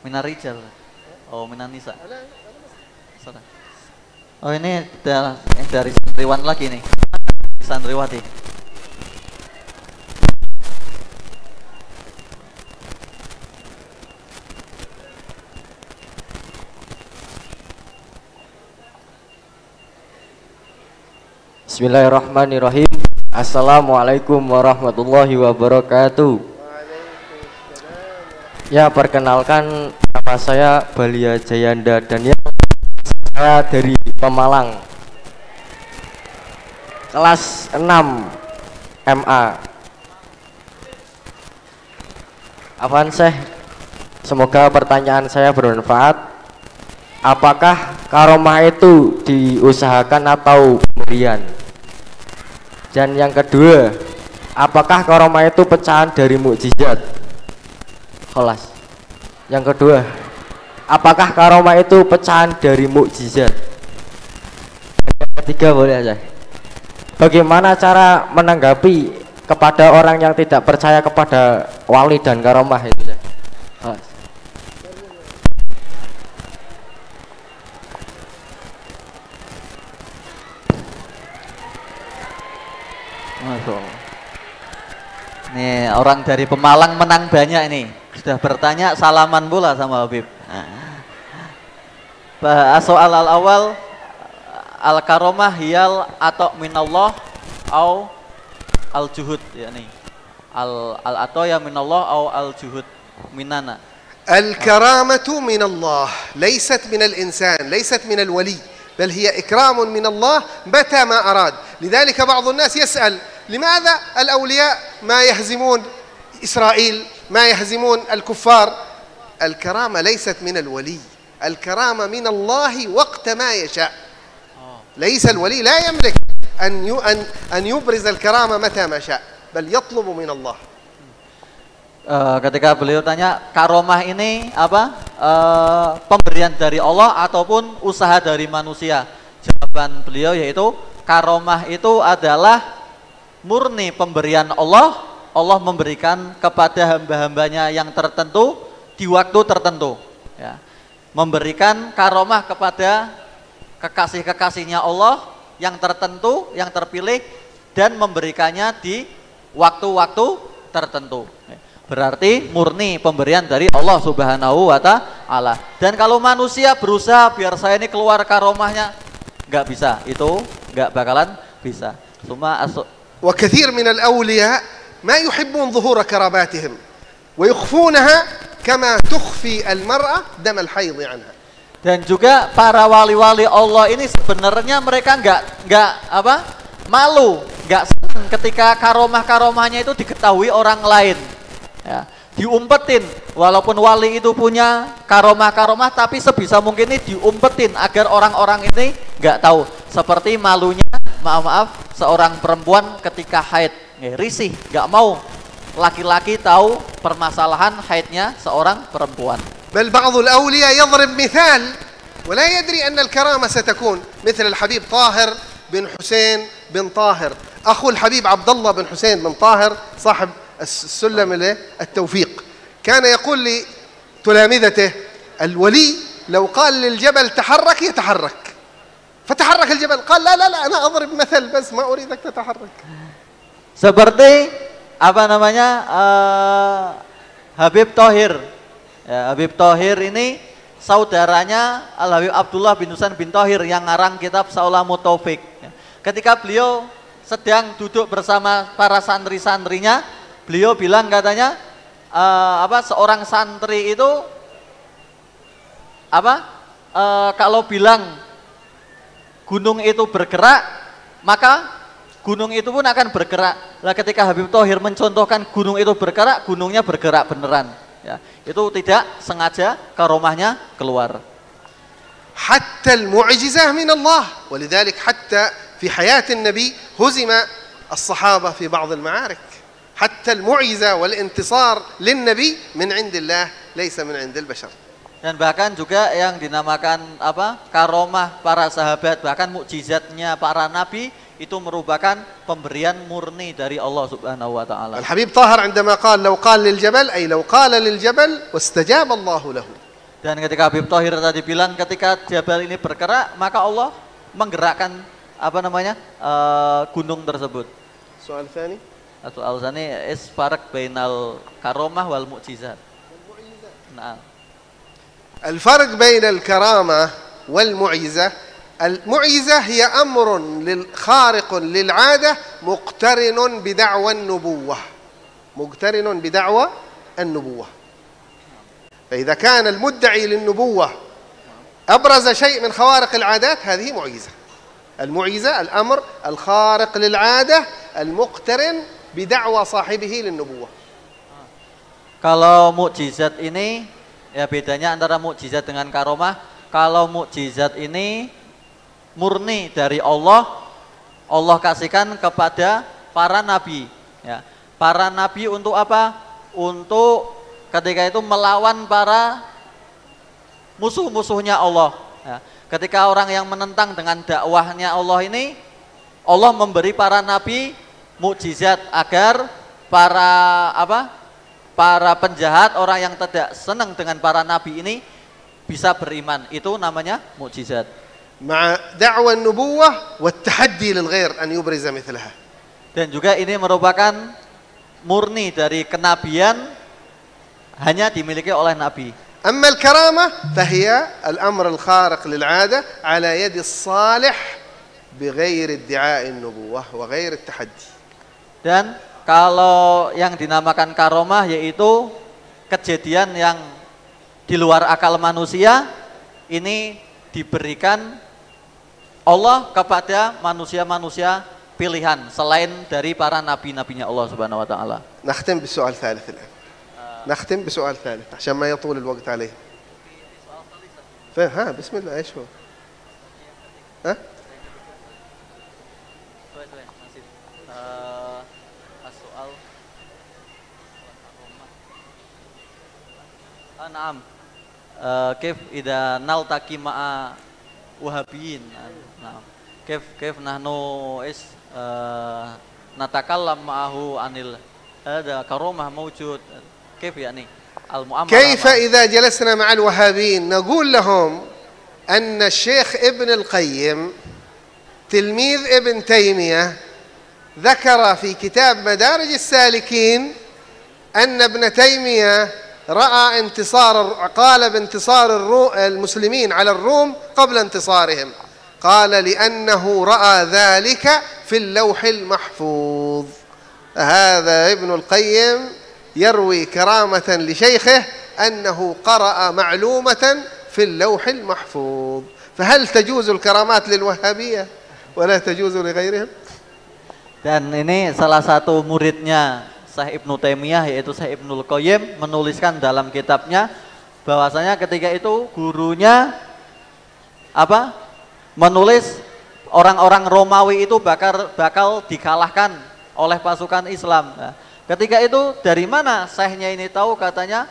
Minar rijal. Oh, minan nisa. Oh, ini dari santriwan lagi nih. Santriwati. Bismillahirrahmanirrahim. Assalamualaikum warahmatullahi wabarakatuh. Ya, perkenalkan nama saya Balia Jayanda dan saya dari Pemalang, kelas 6 MA. Afwan Syekh, semoga pertanyaan saya bermanfaat. Apakah karomah itu diusahakan atau pemberian? Dan yang kedua, apakah karomah itu pecahan dari mukjizat? Kholas. Yang kedua, apakah karomah itu pecahan dari mukjizat? Yang ketiga boleh aja. Bagaimana cara menanggapi kepada orang yang tidak percaya kepada wali dan karomah itu? Kholas. Nih orang dari Pemalang menang banyak ini. Sudah bertanya salaman pula sama Habib. Soal al-awal, al-karomah hiyal atau minallah au al-juhud, yakni al-atoya minallah au al-juhud minana. الكرامة من الله ليست من الإنسان، ليست من الولي، بل هي إكرام من الله متى ما أراد. لذلك بعض الناس يسأل لماذا الأولياء ما يهزمون إسرائيل، ما يهزمون الكفار؟ الكرامة ليست من الولي، الكرامة من الله وقت ما يشاء. ليس الولي لا يملك أن يبرز الكرامة متى ما شاء، بل يطلب من الله. Ketika beliau tanya karomah ini apa, pemberian dari Allah ataupun usaha dari manusia? Jawaban beliau yaitu karomah itu adalah murni pemberian Allah. Allah memberikan kepada hamba-hambanya yang tertentu di waktu tertentu, ya. Memberikan karomah kepada kekasih-kekasihnya Allah yang tertentu, yang terpilih, dan memberikannya di waktu-waktu tertentu. Berarti murni pemberian dari Allah Subhanahu wa ta'ala. Dan kalau manusia berusaha biar saya ini keluar karomahnya, nggak bisa, itu nggak bakalan bisa. Cuma وكثير من الأولياء ما يحبون ظهور كراماتهم ويخفونها كما تخفي المرأة دم الحيض عنها. Dan juga para wali-wali Allah ini sebenarnya mereka nggak malu, nggak senang ketika karomah-karomahnya itu diketahui orang lain. Ya, diumpetin, walaupun wali itu punya karomah-karomah, tapi sebisa mungkin ini diumpetin agar orang-orang ini nggak tahu. Seperti malunya, maaf, seorang perempuan ketika haid, risih, nggak mau laki-laki tahu permasalahan haidnya seorang perempuan. بل بعض الأولياء يضرب مثال ولا يدري أن الكرامة ستكون مثل الحبيب طاهر بن حسين بن طاهر أخو الحبيب عبد الله بن حسين بن طاهر صاحب السلم التوفيق. كان يقول لتلامذته الولي لو قال للجبل تحرك يتحرك، فتحرك الجبل، قال لا أنا أضرب مثل بس ما أريدك تتحرك. Seperti Habib Thohir. Ya, Habib Thohir ini saudaranya Al Habib Abdullah bin Husain bin Thohir yang ngarang kitab Saulamut Taufik. Ya. Ketika beliau sedang duduk bersama para santri-santrinya, beliau bilang katanya seorang santri itu kalau bilang gunung itu bergerak, maka gunung itu pun akan bergerak. Lah ketika Habib Thohir mencontohkan gunung itu bergerak, gunungnya bergerak beneran. Ya, itu tidak sengaja karomahnya keluar. حتى المعجزة من الله، ولذلك حتى في حياة النبي هزم الصحابة في بعض المعارك. حتى المعجزة والانتصار للنبي من عند الله ليس من عند البشر. Dan bahkan juga yang dinamakan karomah para sahabat, bahkan mukjizatnya para nabi itu merupakan pemberian murni dari Allah Subhanahu wa taala. الحبيب طاهر عندما قال لو قال للجبل أي لو قال للجبل واستجاب الله له. Dan ketika Habib Thohir tadi bilang ketika jabal ini bergerak, maka Allah menggerakkan gunung tersebut. Soal ثاني. Soal tsani is farq bainal karomah wal mukjizat. Nah. الفرق بين الكرامة والمعجزة، المعجزة هي أمر خارق للعادة مقترن بدعوى النبوة، مقترن بدعوى النبوة. فإذا كان المدعي للنبوة أبرز شيء من خوارق العادات هذه معجزة. المعجزة الأمر الخارق للعادة المقترن بدعوى صاحبه للنبوة. Kalau mukjizat ini ya bedanya antara mukjizat dengan karomah. Kalau mukjizat ini murni dari Allah, Allah kasihkan kepada para nabi. Ya, para nabi untuk apa? Untuk ketika itu melawan para musuh-musuhnya Allah. Ya, ketika orang yang menentang dengan dakwahnya Allah ini, Allah memberi para nabi mukjizat agar para penjahat, orang yang tidak senang dengan para nabi ini bisa beriman. Itu namanya mukjizat. مع دعوى النبوة والتحدي للغير أن يبرز مثلها. Dan juga ini merupakan murni dari kenabian hanya dimiliki oleh nabi. أما الكرامة فهي الأمر الخارق للعادة على يد الصالح بغير ادعاء النبوة وغير التحدي. Dan kalau yang dinamakan karomah yaitu kejadian yang di luar akal manusia, ini diberikan Allah kepada manusia-manusia pilihan selain dari para nabi-nabinya Allah Subhanahu wa taala. نختم بالسؤال الثالث الآن. نختم بسؤال ثالث عشان ما يطول الوقت عليه. ها بسم الله ايش هو؟ ها؟ Naam. kif ida naltaqi ma'a wahabiyin. Nah, kif nahnu natakallam ma'ahu anil ada karomah mawjud. كيف يعني المعاملة؟ كيف إذا جلسنا مع الوهابيين نقول لهم أن الشيخ ابن القيم تلميذ ابن تيمية ذكر في كتاب مدارج السالكين أن ابن تيمية رأى قال بانتصار المسلمين على الروم قبل انتصارهم، قال لأنه رأى ذلك في اللوح المحفوظ. هذا ابن القيم يروي كرامة لشيخه أنه قرأ معلومة في اللوح المحفوظ. فهل تجوز الكرامات للوهابية ولا تجوز لغيرهم؟ Dan ini salah satu muridnya Syekh Ibnu Taimiyah yaitu Syekh Ibnul Qayyim menuliskan dalam kitabnya bahwasanya ketika itu gurunya menulis orang-orang Romawi itu bakal dikalahkan oleh pasukan Islam. Nah, ketika itu dari mana syekhnya ini tahu? Katanya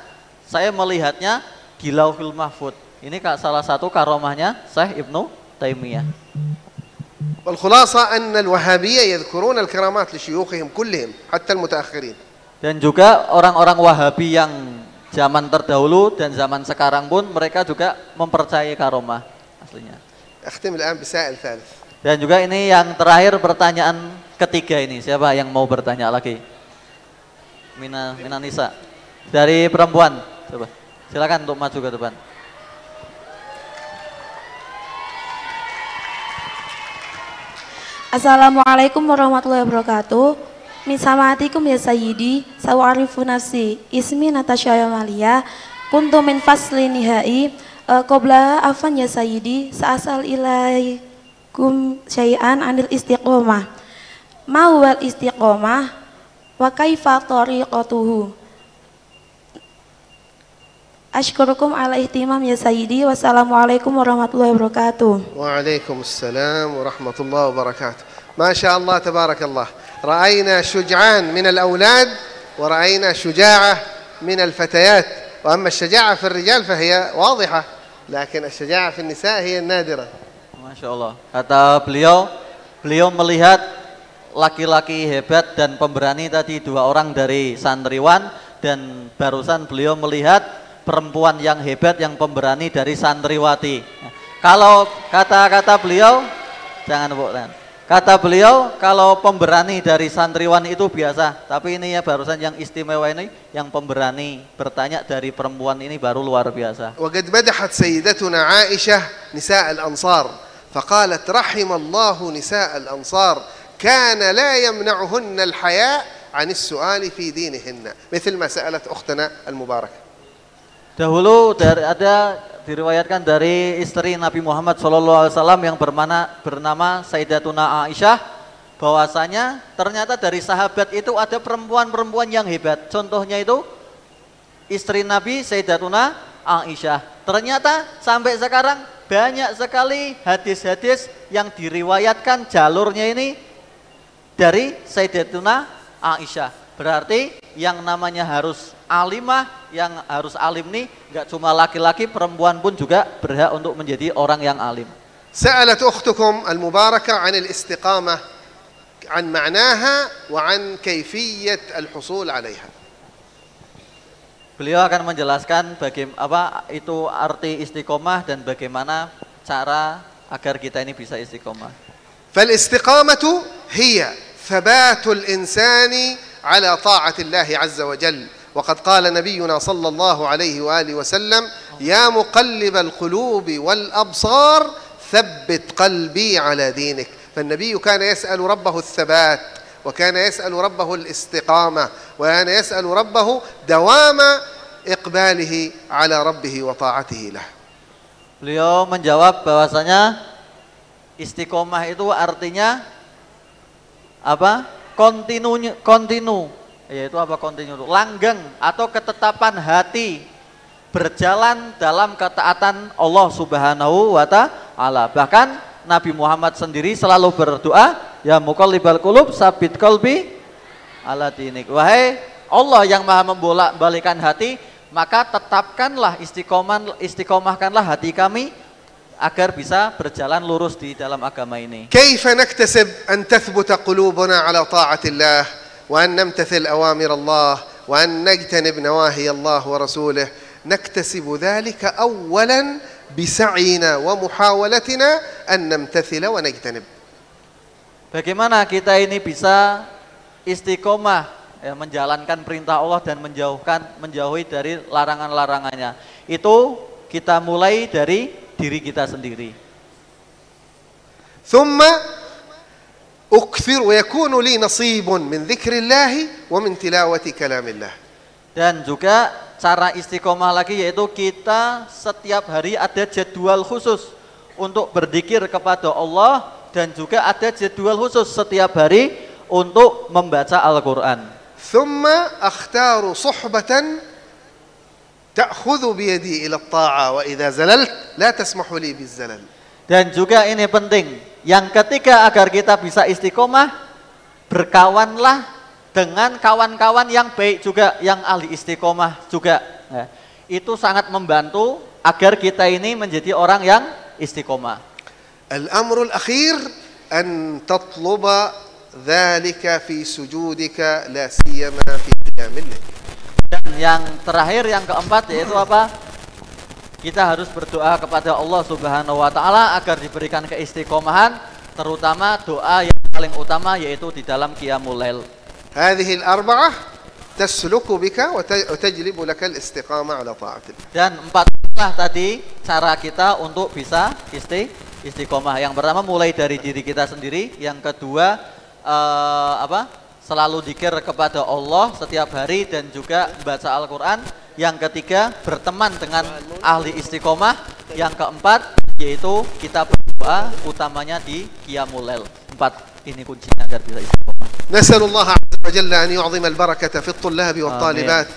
saya melihatnya di Lauhul Mahfuz. Ini salah satu karomahnya Syekh Ibnu Taimiyah. والخلاصة أن الوهابية يذكرون الكرامات لشيوخهم كلهم حتى المتأخرين. Dan juga orang-orang Wahabi yang zaman terdahulu dan zaman sekarang pun mereka juga mempercayai karomah aslinya. أختم الآن بسائل ثالث. Dan juga ini yang terakhir pertanyaan ketiga ini. Siapa yang mau bertanya lagi? Mina Nisa dari perempuan, coba silakan untuk maju ke depan. Assalamualaikum warahmatullahi wabarakatuh. Min sama'atikum ya sayyidi, sawa'arifu nafsi. Ismi Natasha Yamalia, kuntu min fasli nihai. Qobla afan ya sayyidi, sa'asal ilaikum syai'an anil istiqomah. Ma huwal istiqomah, wa kaifa tariqatuhu. Ashkurukum ala ihtimam ya sayyidi. Wassalamualaikum warahmatullahi wabarakatuh. Waalaikumsalam warahmatullahi wabarakatuh. ما شاء الله تبارك الله. رأينا شجعان من الأولاد ورأينا شجاعة من الفتيات. وأما الشجاعة في الرجال فهي واضحة، لكن الشجاعة في النساء هي النادرة. Masya Allah. Kata beliau melihat laki-laki hebat dan pemberani tadi dua orang dari santriwan, dan barusan beliau melihat perempuan yang hebat yang pemberani dari santriwati. Kalau kata beliau, jangan bukan. Kata beliau kalau pemberani dari santriwan itu biasa, tapi ini ya barusan yang istimewa ini yang pemberani bertanya dari perempuan ini baru luar biasa. وقد مدحت سيدتنا عائشة نساء الأنصار فقالت رحم الله نساء الأنصار كان لا يمنعهن الحياء عن السؤال في دينهن مثل ما سألت أختنا المباركة. Dahulu diriwayatkan dari istri Nabi Muhammad SAW yang bernama Sayyidatuna Aisyah, bahwasanya ternyata dari sahabat itu ada perempuan-perempuan yang hebat. Contohnya itu istri Nabi Sayyidatuna Aisyah. Ternyata sampai sekarang banyak sekali hadis-hadis yang diriwayatkan jalurnya ini dari Sayyidatuna Aisyah. Berarti yang namanya harus alimah, yang harus alim nih enggak cuma laki-laki, perempuan pun juga berhak untuk menjadi orang yang alim. سألت أختكم المباركة عن الاستقامة عن معناها وعن كيفية الحصول عليها. Beliau akan menjelaskan bagaimana itu arti istiqomah dan bagaimana cara agar kita ini bisa istiqomah. فالاستقامة هي ثبات الإنسان على طاعة الله عز وجل. وقد قال نبينا صلى الله عليه وآله وسلم يا مقلب القلوب والأبصار ثبت قلبي على دينك. فالنبي كان يسأل ربه الثبات، وكان يسأل ربه الاستقامة، وكان يسأل ربه دوام إقباله على ربه وطاعته له. Beliau menjawab bahwasanya istiqomah itu artinya apa? Kontinu, yaitu apa kontinu? Langgeng atau ketetapan hati berjalan dalam ketaatan Allah Subhanahu wa Ta'ala. Bahkan Nabi Muhammad sendiri selalu berdoa, ya muqallibal qulub sabit qalbi ala dinik. Wahai Allah yang maha membolak-balikan hati, maka tetapkanlah istiqomahkanlah hati kami agar bisa berjalan lurus di dalam agama ini. كيف نكتسب أن تثبت قلوبنا على طاعة الله وأن نمتثل أوامر الله وأن نجتنب نواهي الله ورسوله؟ نكتسب ذلك أولا بسعينا ومحاولتنا أن نمتثل ونجتنب. Bagaimana kita ini bisa istiqomah ya, menjalankan perintah Allah dan menjauhi dari larangan-larangannya. Itu kita mulai dari diri kita sendiri. ثم أكثر ويكون لي نصيب من ذكر الله ومن تلاوة كلام الله. Dan juga cara istiqomah lagi yaitu kita setiap hari ada jadwal khusus untuk berzikir kepada Allah dan juga ada jadwal khusus setiap hari untuk membaca Al-Quran. ثم أختار صحبة تأخذ بيدي إلى الطاعة وإذا زللت لا تسمح لي بالزلل. Dan juga ini penting, yang ketiga agar kita bisa istiqomah, berkawanlah dengan kawan-kawan yang baik juga, yang ahli istiqomah juga. Nah, itu sangat membantu agar kita ini menjadi orang yang istiqomah. الأمر الأخير أن تطلب ذلك في سجودك لا سيما في قيام الليل. Dan yang terakhir, yang keempat yaitu apa? Kita harus berdoa kepada Allah Subhanahu wa taala agar diberikan keistiqomahan, terutama doa yang paling utama yaitu di dalam qiyamul lail. هذه الأربعة تسلك بك وتجلب لك الاستقامة على طاعة الله. Dan empatlah tadi cara kita untuk bisa istiqomah. Yang pertama mulai dari diri kita sendiri, yang kedua selalu dzikir kepada Allah setiap hari dan juga baca Al-Qur'an. Yang ketiga berteman dengan ahli istiqomah. Yang keempat yaitu kita berdoa utamanya di qiyamul lail. 4 ini kuncinya agar bisa istiqomah. نسأل الله عز وجل أن يعظم البركة في الطلاب والطالبات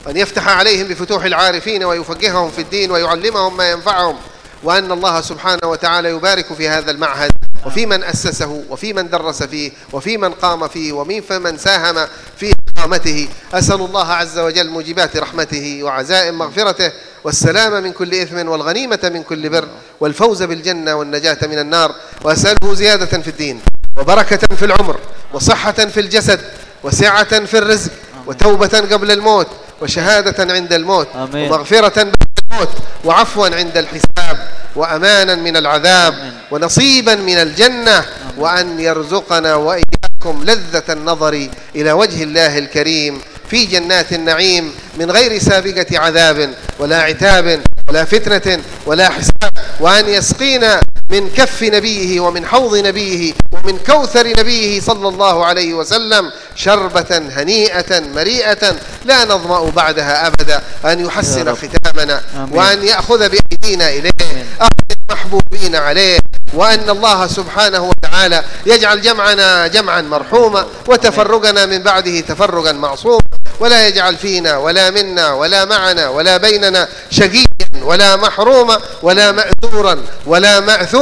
وأن يفتح عليهم بفتوح العارفين ويفقههم في الدين ويعلمهم ما ينفعهم وأن الله سبحانه وتعالى يبارك في هذا المعهد وفي من أسسه وفي من درس فيه وفي من قام فيه ومن فمن ساهم في إقامته. أسأل الله عز وجل موجبات رحمته وعزائم مغفرته والسلام من كل إثم والغنيمة من كل بر والفوز بالجنة والنجاة من النار. وأسأله زيادة في الدين وبركة في العمر وصحة في الجسد وسعة في الرزق وتوبة قبل الموت وشهادة عند الموت ومغفرة بعد الموت وعفوا عند الحساب وأمانا من العذاب ونصيبا من الجنة وأن يرزقنا وإياكم لذة النظر إلى وجه الله الكريم في جنات النعيم من غير سابقة عذاب ولا عتاب ولا فتنة ولا حساب وأن يسقينا من كف نبيه ومن حوض نبيه ومن كوثر نبيه صلى الله عليه وسلم شربة هنيئة مريئة لا نظمأ بعدها أبدا. أن يحسن ختامنا وأن يأخذ بأيدينا إليه أخذ المحبوبين عليه وأن الله سبحانه وتعالى يجعل جمعنا جمعا مرحوما وتفرقنا من بعده تفرقا معصوما ولا يجعل فينا ولا منا ولا معنا ولا بيننا شقيا ولا محروما ولا مأثورا ولا مأثوما.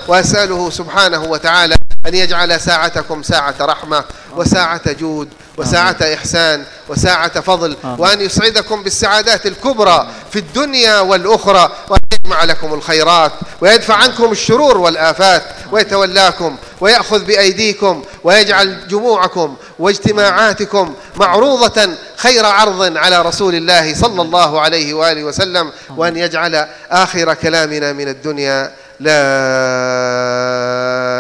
وأسأله سبحانه وتعالى أن يجعل ساعتكم ساعة رحمة وساعة جود وساعة إحسان وساعة فضل وأن يسعدكم بالسعادات الكبرى في الدنيا والأخرى وأن يجمع لكم الخيرات ويدفع عنكم الشرور والآفات ويتولاكم ويأخذ بأيديكم ويجعل جموعكم واجتماعاتكم معروضة خير عرض على رسول الله صلى الله عليه وآله وسلم وأن يجعل آخر كلامنا من الدنيا لا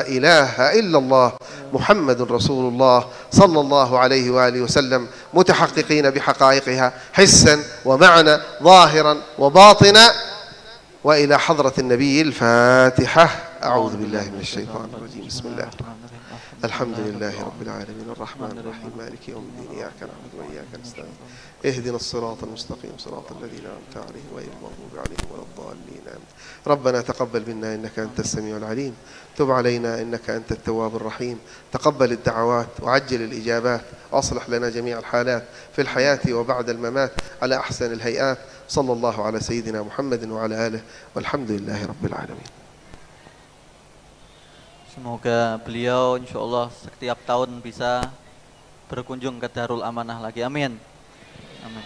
إله إلا الله محمد رسول الله صلى الله عليه وآله وسلم متحققين بحقائقها حسا ومعنى ظاهرا وباطنا. وإلى حضرة النبي الفاتحة. أعوذ بالله من الشيطان الرجيم. بسم الله الحمد لله رب العالمين الرحمن الرحيم مالك يوم الدين إياك نعبد وإياك نستعين اهدنا الصراط المستقيم صراط الذين أنعمت عليهم غير المغضوب عليهم ولا الضالين آمين. ربنا تقبل منا إنك أنت السميع العليم تب علينا إنك أنت التواب الرحيم تقبل الدعوات وعجل الإجابات وأصلح لنا جميع الحالات في الحياة وبعد الممات على أحسن الهيئات. صلى الله على سيدنا محمد وعلى آله والحمد لله رب العالمين. Semoga beliau insya Allah setiap tahun bisa berkunjung ke Darul Amanah lagi. Amin. Amin.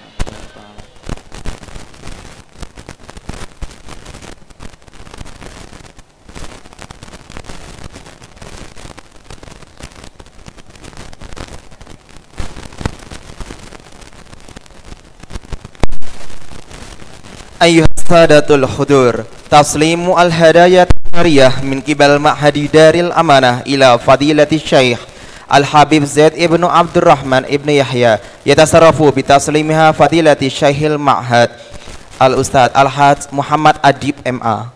Ayyuhas sadatul hudur, taslimu al-hadayat syariah min qibal ma'hadi daril amanah ila fadilati syekh Al-Habib Zaid ibnu Abdurrahman ibnu Yahya yatasarrafu bitaslimiha fadilati syekhil ma'had Al-Ustadz Al-Haj Muhammad Adib MA.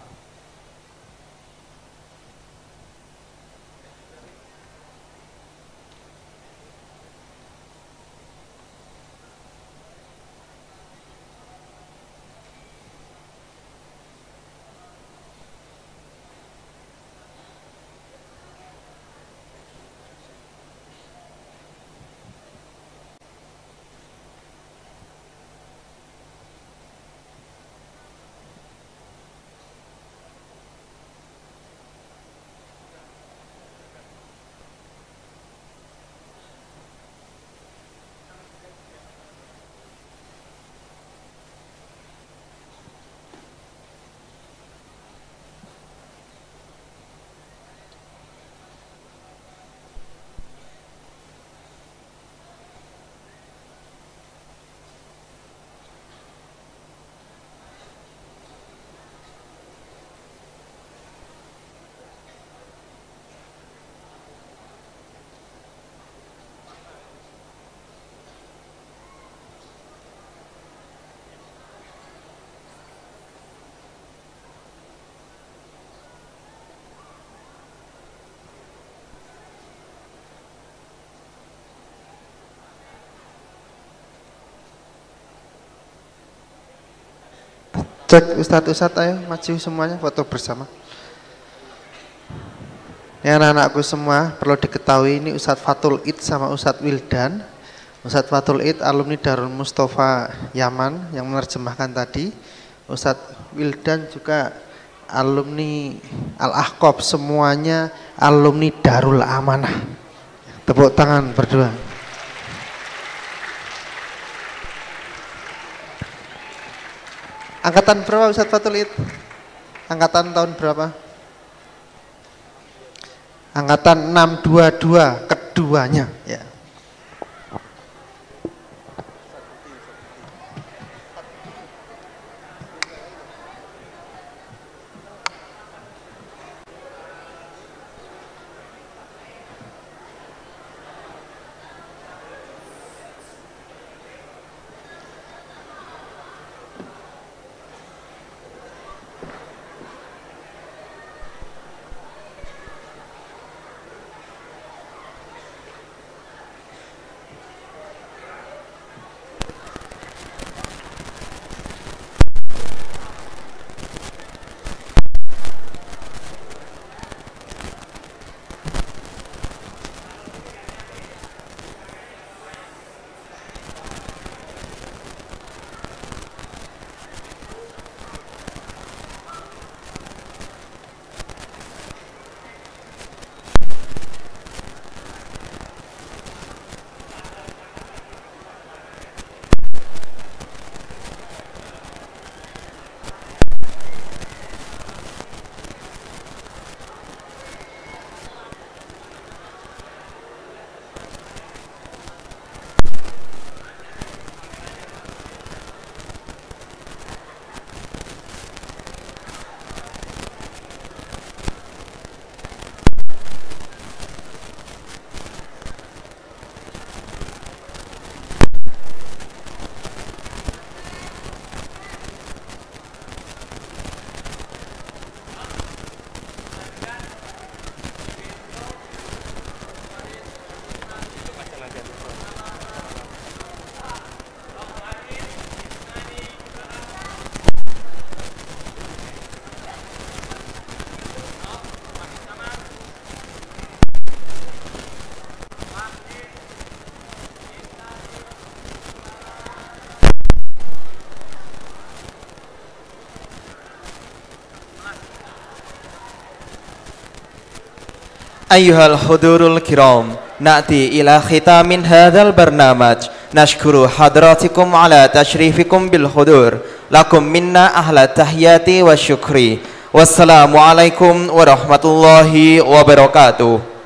Cek Ustadz, ayo maju semuanya foto bersama. Ini anak-anakku semua perlu diketahui, ini Ustadz Fatul Id sama Ustadz Wildan. Ustadz Fatul Id alumni Darul Mustafa Yaman yang menerjemahkan tadi. Ustadz Wildan juga alumni Al-Ahqab, semuanya alumni Darul Amanah. Tepuk tangan berdua. Angkatan berapa Ustadz Fatul Id? Angkatan tahun berapa? Angkatan 622 keduanya ya. Ayyuhal hudurul kiram, na'ti ila khitamin hadzal barnamaj. Nashkuru hadratikum ala tashrifikum bil hudur. Lakum minna ahla tahiyati wa syukri. Wassalamualaikum warahmatullahi wabarakatuh.